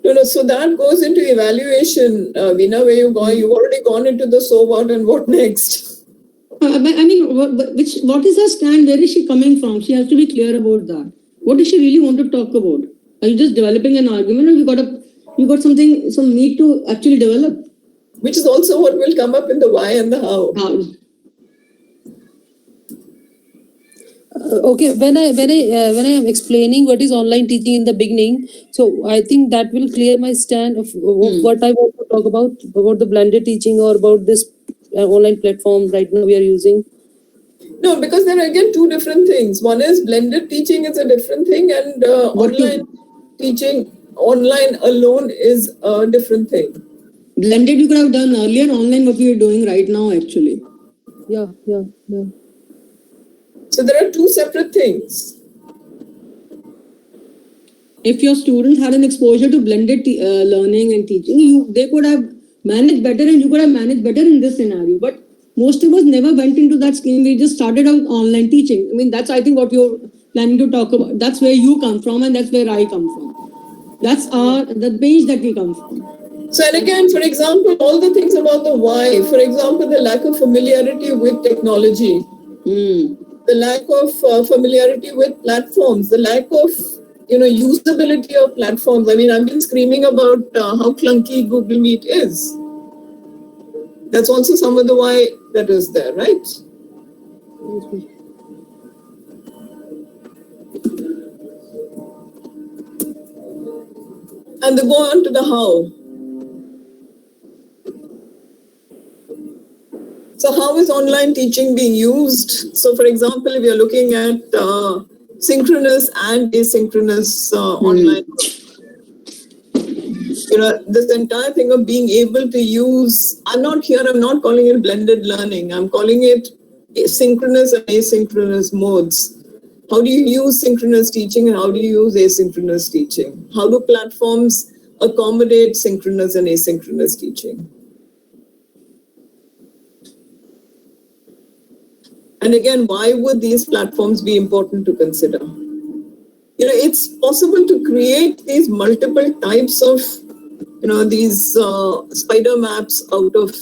No, so that goes into evaluation, Veena, where you've already gone into the so what and what next. I mean, what is her stand? Where is she coming from? She has to be clear about that. What does she really want to talk about? Are you just developing an argument, or you got some need to actually develop? Which is also what will come up in the why and the how. Okay, when I am explaining what is online teaching in the beginning, so I think that will clear my stand of what I want to talk about the blended teaching or about this online platform right now we are using. No, because there are again two different things. One is blended teaching is a different thing, and online teaching, online alone is a different thing. Blended you could have done earlier, online what we are doing right now actually. Yeah. So there are two separate things. If your students had an exposure to blended learning and teaching, they could have managed better and you could have managed better in this scenario. But most of us never went into that scheme. We just started out online teaching. I mean, that's I think what you're planning to talk about. That's where you come from and that's where I come from. That's the page that we come from. So, and again, for example, all the things about the why, for example, the lack of familiarity with technology, the lack of familiarity with platforms, the lack of usability of platforms. I mean, I've been screaming about how clunky Google Meet is. That's also some of the why that is there, right? And they go on to the how. So how is online teaching being used? So for example, if you're looking at synchronous and asynchronous online, this entire thing of being able to use, I'm not calling it blended learning. I'm calling it synchronous and asynchronous modes. How do you use synchronous teaching and how do you use asynchronous teaching? How do platforms accommodate synchronous and asynchronous teaching? And again, why would these platforms be important to consider? It's possible to create these multiple types of these spider maps out of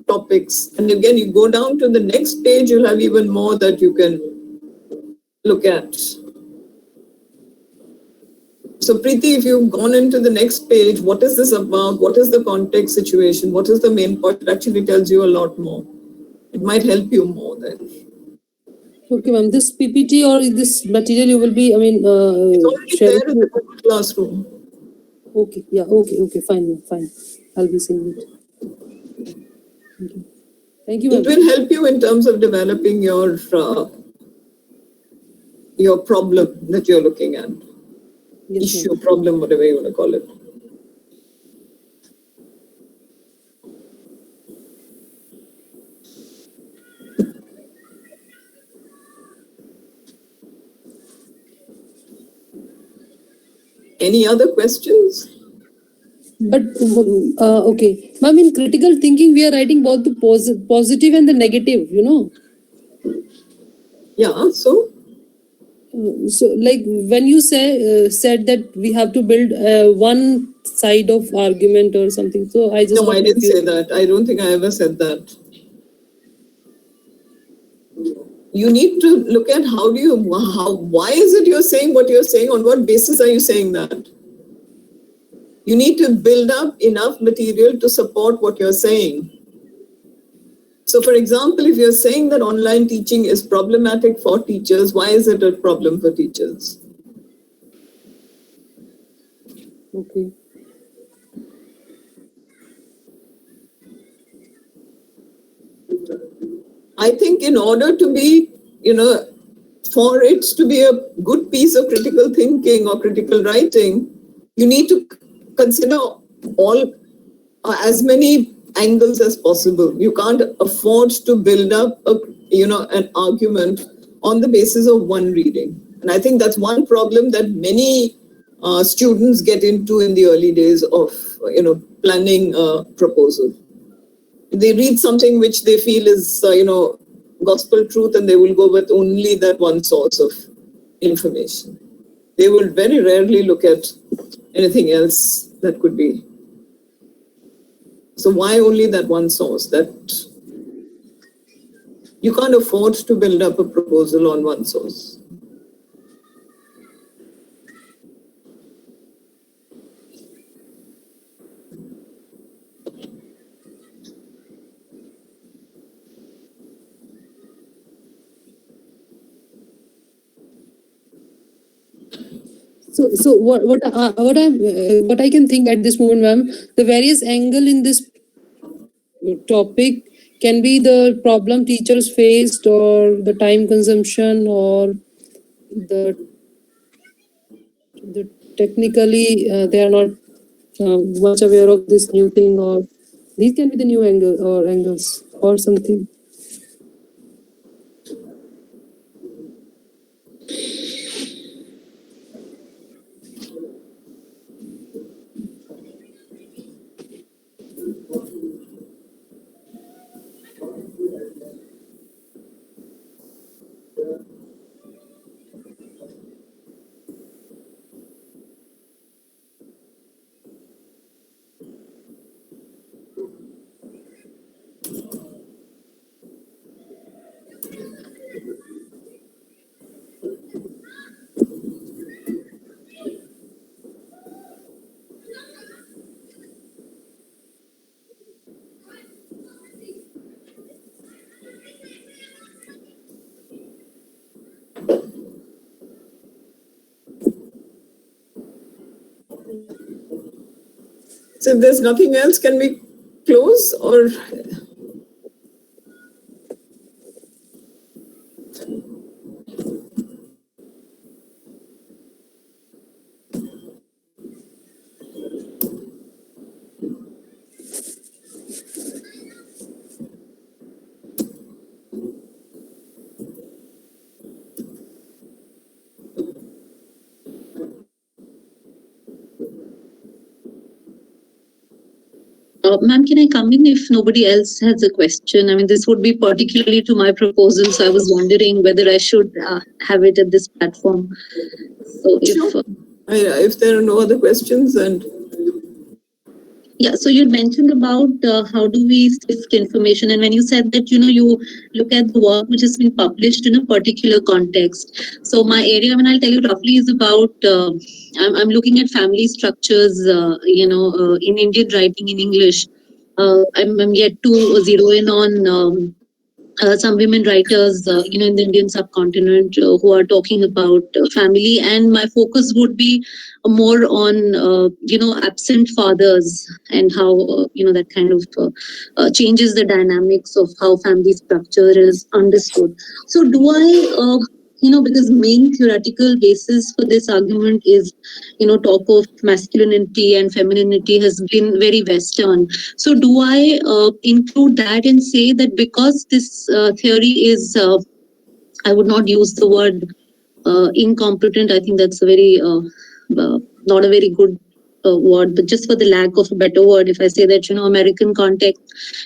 topics. And again, you go down to the next page, you'll have even more that you can look at. So Preeti, if you've gone into the next page, what is this about? What is the context situation? What is the main point? It actually tells you a lot more. It might help you more then. Okay, ma'am. This PPT or this material you will be, It's already sharing. there in the Google Classroom. Okay, yeah, okay, fine, ma'am, fine. I'll be seeing it. Okay. Thank you, ma'am. It will help you in terms of developing your problem that you're looking at. Yes, Issue, ma'am. problem, whatever you want to call it. Any other questions? But okay, ma'am, in critical thinking, we are writing both the positive and the negative, Yeah, so? So, like when you said that we have to build one side of argument or something. So I just No, I didn't say that. I don't think I ever said that. You need to look at why is it you're saying what you're saying? On what basis are you saying that? You need to build up enough material to support what you're saying. So, for example, if you're saying that online teaching is problematic for teachers, why is it a problem for teachers? Okay. I think in order to be, for it to be a good piece of critical thinking or critical writing, you need to consider all as many angles as possible. You can't afford to build up an argument on the basis of one reading. And I think that's one problem that many students get into in the early days of planning a proposal. They read something which they feel is gospel truth, and they will go with only that one source of information. They will very rarely look at anything else that could be. So why only that one source? That you can't afford to build up a proposal on one source. So what I can think at this moment, ma'am, the various angle in this topic can be the problem teachers faced, or the time consumption, or the technically they are not much aware of this new thing, or these can be the new angle or angles or something. So if there's nothing else, can we close or? Ma'am, can I come in if nobody else has a question? I mean, this would be particularly to my proposal, so I was wondering whether I should have it at this platform. So If there are no other questions, and Yeah, so you mentioned about how do we sift information, and when you said that you look at the work which has been published in a particular context. So my area, when I'll tell you roughly, is about I'm looking at family structures, in Indian writing in English. I'm yet to zero in on. Some women writers, in the Indian subcontinent, who are talking about family, and my focus would be more on, absent fathers and how, that kind of changes the dynamics of how family structure is understood. So, do I, because main theoretical basis for this argument is, talk of masculinity and femininity has been very Western. So, do I include that and say that because this theory is, I would not use the word incompetent. I think that's a very not a very good word, but just for the lack of a better word, if I say that American context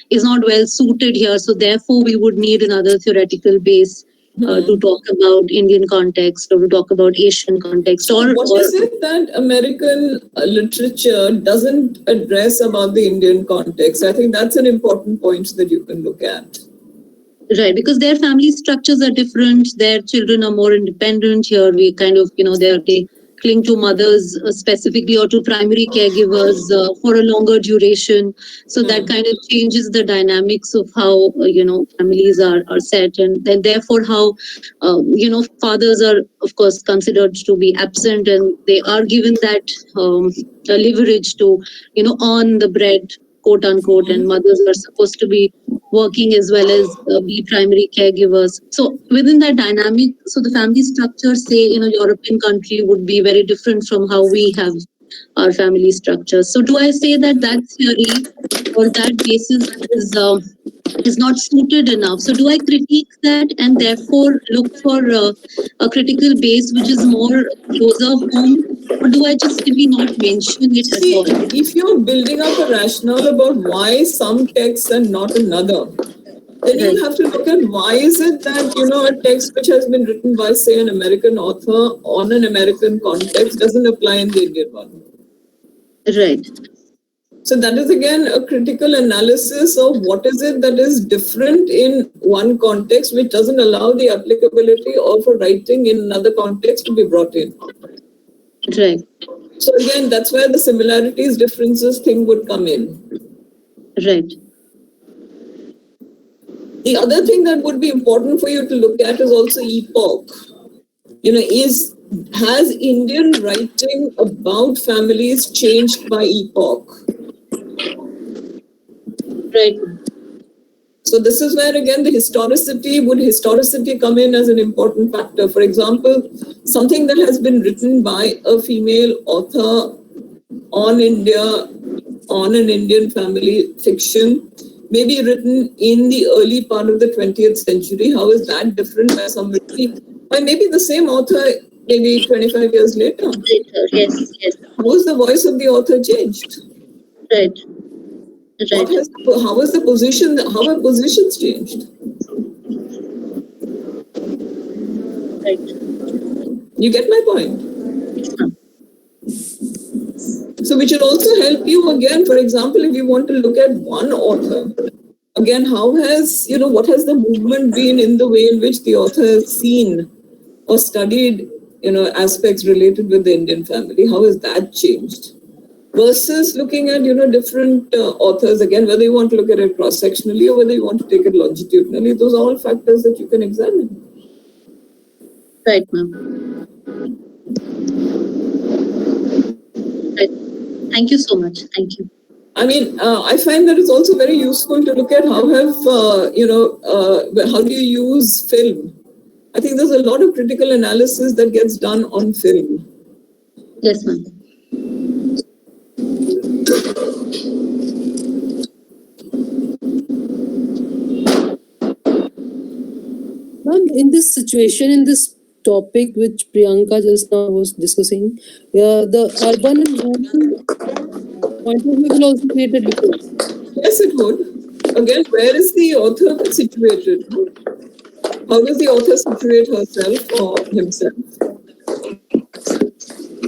is not well suited here, so therefore we would need another theoretical base. To talk about Indian context or to talk about Asian context, or what is it that American literature doesn't address about the Indian context? I think that's an important point that you can look at. Right, because their family structures are different. Their children are more independent. Here, we kind of, they cling to mothers specifically, or to primary caregivers for a longer duration. So that kind of changes the dynamics of how families are set, and then therefore how fathers are of course considered to be absent, and they are given that leverage to earn the bread, quote unquote, and mothers are supposed to be working as well as be primary caregivers. So within that dynamic, so the family structure, say in a European country, would be very different from how we have our family structures. So do I say that that theory or that basis is not suited enough? So do I critique that and therefore look for a critical base which is more closer home? Or do I just simply not mention it at all? If you're building up a rationale about why some texts and not another, then you'll have to look at why is it that, a text which has been written by, say, an American author on an American context doesn't apply in the Indian one. Right. So that is again a critical analysis of what is it that is different in one context which doesn't allow the applicability of a writing in another context to be brought in. Right. So again, that's where the similarities, differences thing would come in. Right. The other thing that would be important for you to look at is also epoch. Has Indian writing about families changed by epoch? Right. So this is where again the historicity come in as an important factor. For example, something that has been written by a female author on India, on an Indian family fiction, may be written in the early part of the 20th century. How is that different by somebody, by maybe the same author, maybe 25 years later? Yes. How is the voice of the author changed? Right. How is the position? How have positions changed? Right. You get my point? So which will also help you again, for example, if you want to look at one author, again, how has, what has the movement been in the way in which the author has seen or studied, aspects related with the Indian family? How has that changed? Versus looking at, different authors, again, whether you want to look at it cross-sectionally or whether you want to take it longitudinally, those are all factors that you can examine. Right, ma'am. Right. Thank you so much. Thank you. I mean, I find that it's also very useful to look at how how do you use film? I think there's a lot of critical analysis that gets done on film. Yes, ma'am. In this situation, in this topic which Priyanka just now was discussing, the urban and rural point of view will also create a difference. Yes, it would. Again, where is the author situated? How does the author situate herself or himself?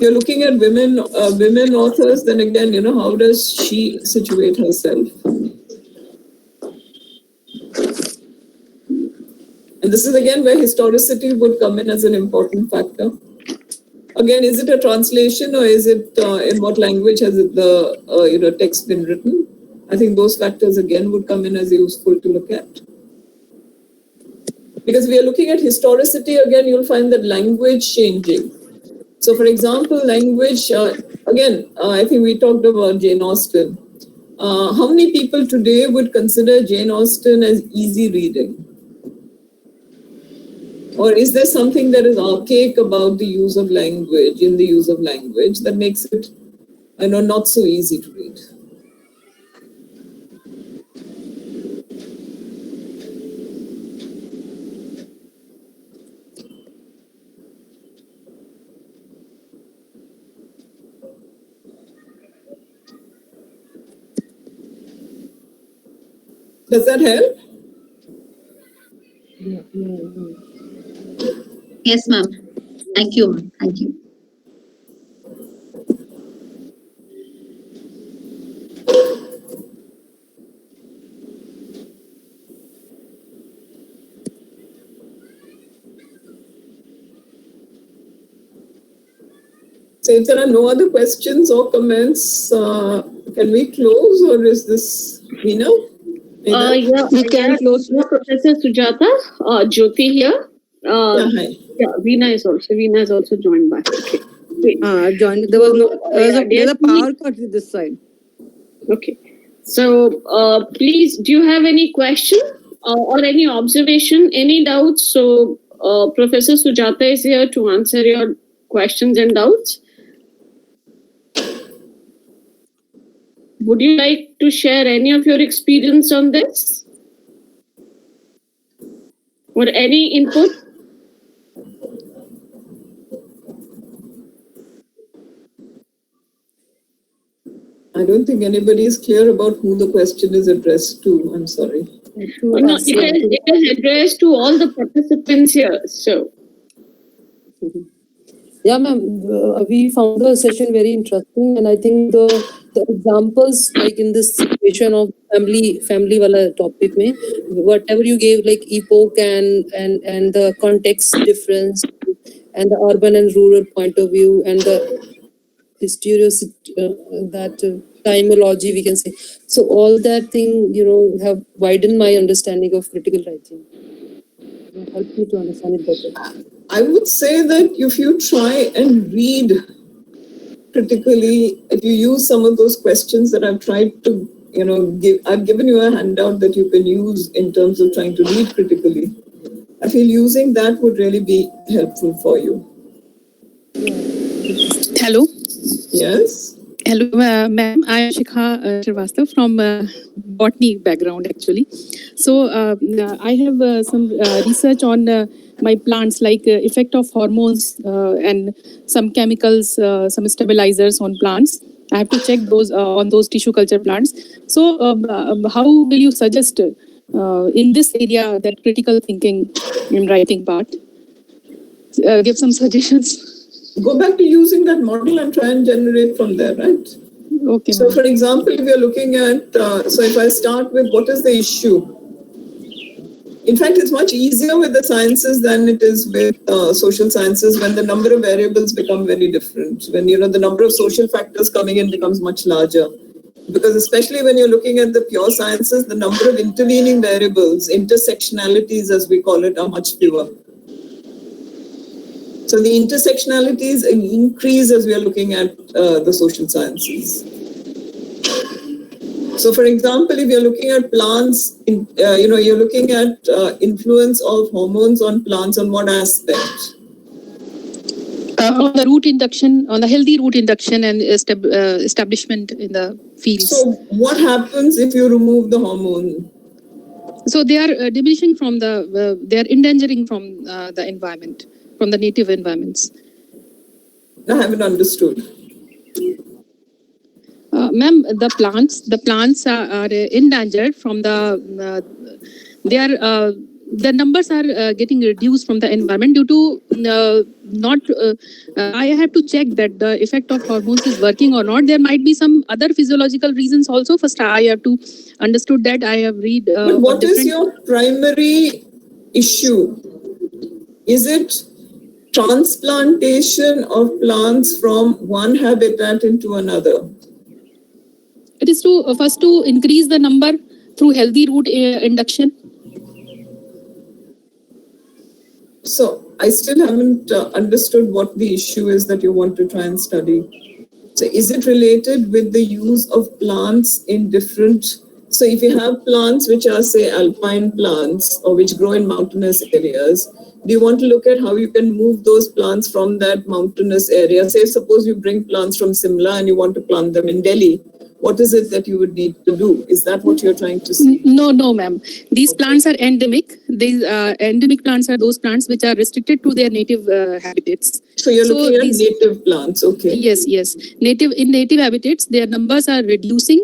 you're looking at women authors, then again, how does she situate herself? And this is again where historicity would come in as an important factor. Again, is it a translation or is it in what language has the text been written? I think those factors again would come in as useful to look at. Because we are looking at historicity, again, you'll find that language changing. So, for example, language, I think we talked about Jane Austen. How many people today would consider Jane Austen as easy reading? Or is there something that is archaic about the use of language, that makes it, not so easy to read? Does that help? Yes, ma'am. Thank you, ma'am. Thank you. So if there are no other questions or comments, can we close, or is this Veena? We can close. Professor Sujata, Jyoti here. Hi. Veena is also joined by. Okay. Great. Joined. There's a power cut this side. Okay. So, please, do you have any question or any observation, any doubts? So, Professor Sujata is here to answer your questions and doubts. Would you like to share any of your experience on this? Or any input? I don't think anybody is clear about who the question is addressed to. I'm sorry. No, it is addressed to all the participants here. So, Yeah, ma'am. We found the session very interesting, and I think the examples, like in this situation of family wala topic mein, whatever you gave, like epoch and the context difference, and the urban and rural point of view, and the timology, we can say. So all that thing, have widened my understanding of critical writing. It helped me to understand it better. I would say that if you try and read critically, if you use some of those questions that I've tried to, I've given you a handout that you can use in terms of trying to read critically. I feel using that would really be helpful for you. Hello. Yes. Hello, ma'am. I am Shikha Srivastav from botany background, actually. So I have some research on my plants, like effect of hormones and some chemicals, some stabilizers on plants. I have to check those on those tissue culture plants. So how will you suggest in this area that critical thinking in writing part? Give some suggestions. Go back to using that model and try and generate from there, right? Okay. So, for example, if you're looking at, so if I start with what is the issue? In fact, it's much easier with the sciences than it is with social sciences when the number of variables become very different. When, the number of social factors coming in becomes much larger. Because especially when you're looking at the pure sciences, the number of intervening variables, intersectionalities as we call it, are much fewer. So the intersectionalities increase as we are looking at the social sciences. So, for example, if you're looking at plants, you're looking at influence of hormones on plants on what aspect? On the root induction, on the healthy root induction and establishment in the fields. So, what happens if you remove the hormone? So they are diminishing from they are endangering from the environment, from the native environments. I haven't understood. Ma'am, the plants are endangered from the. They are the numbers are getting reduced from the environment due to I have to check that the effect of hormones is working or not. There might be some other physiological reasons also. First, I have to understood that. I have read. But what is your primary issue? Is it transplantation of plants from one habitat into another? It is to first to increase the number through healthy root induction. So I still haven't understood what the issue is that you want to try and study. So is it related with the use of plants in different... So if you have plants which are, say, alpine plants or which grow in mountainous areas, do you want to look at how you can move those plants from that mountainous area? Say, suppose you bring plants from Simla and you want to plant them in Delhi. What is it that you would need to do? Is that what you're trying to say? No, ma'am. These plants are endemic. These endemic plants are those plants which are restricted to their native habitats. So you're looking at native plants, okay? Yes. In native habitats, their numbers are reducing.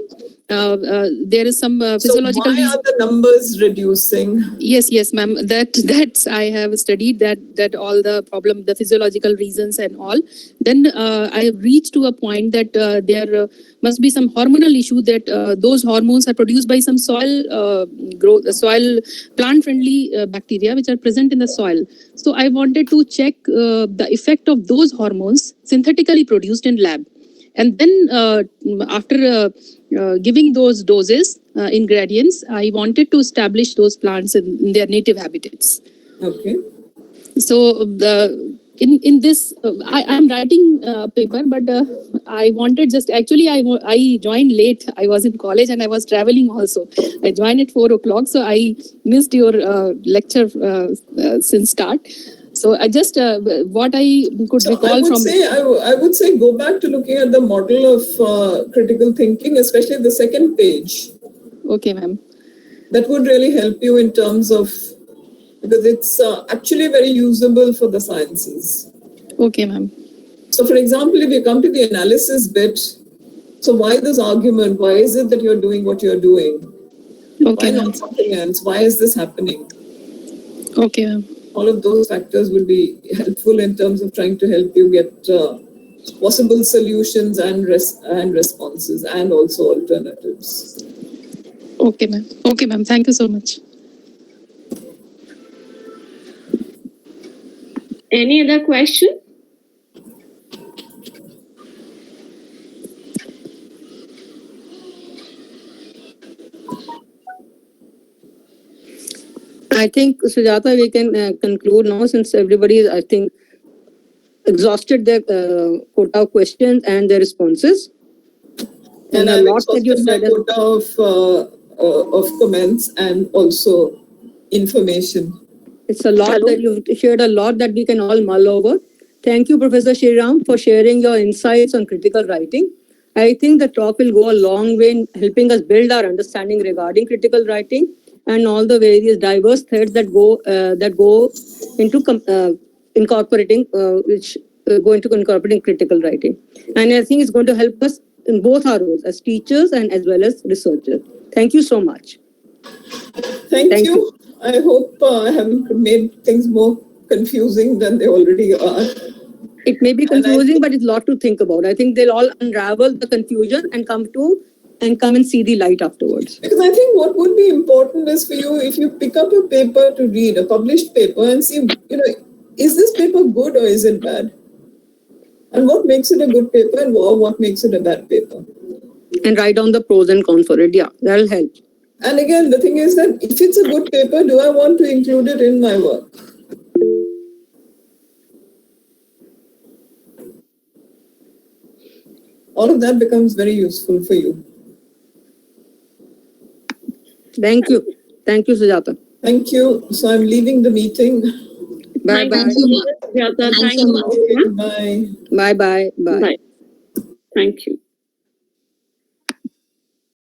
There is some physiological. So why are the numbers reducing? Yes, ma'am. That's I have studied that all the problem, the physiological reasons and all. Then I have reached to a point that there must be some hormonal issue that those hormones are produced by some soil plant-friendly bacteria which are present in the soil. So I wanted to check the effect of those hormones synthetically produced in lab. And then after giving those doses, ingredients, I wanted to establish those plants in their native habitats. Okay. So in this, I'm writing a paper, but I wanted I joined late. I was in college and I was traveling also. I joined at 4 o'clock, so I missed your lecture since start. So I just what I could recall I would say go back to looking at the model of critical thinking, especially the second page. Okay, ma'am. That would really help you in terms of, because it's actually very usable for the sciences. Okay, ma'am. So for example, if you come to the analysis bit, so why this argument? Why is it that you're doing what you're doing? Okay, why not something else? Why is this happening? Okay, ma'am. All of those factors will be helpful in terms of trying to help you get possible solutions and responses and also alternatives. Okay, ma'am. Okay, ma'am. Thank you so much. Any other question? I think, Sujata, we can conclude now since everybody is, I think, exhausted their quota of questions and their responses. And a lot that you said. Quota of comments and also information. It's a lot that you've shared, a lot that we can all mull over. Thank you, Professor Shriram, for sharing your insights on critical writing. I think the talk will go a long way in helping us build our understanding regarding critical writing and all the various diverse threads that go into incorporating critical writing. And I think it's going to help us in both our roles as teachers and as well as researchers. Thank you so much. Thank you. I hope I haven't made things more confusing than they already are. It may be confusing, but it's a lot to think about. I think they'll all unravel the confusion and come and see the light afterwards. Because I think what would be important is for you, if you pick up a paper to read, a published paper, and see, is this paper good or is it bad? And what makes it a good paper and what makes it a bad paper? And write down the pros and cons for it. Yeah, that'll help. And again, the thing is that if it's a good paper, do I want to include it in my work? All of that becomes very useful for you. Thank you. Thank you, Sujata. Thank you. So I'm leaving the meeting. Bye-bye. Thank you, Sujata. Thank you. Bye. Bye-bye. Bye. Bye. Thank you.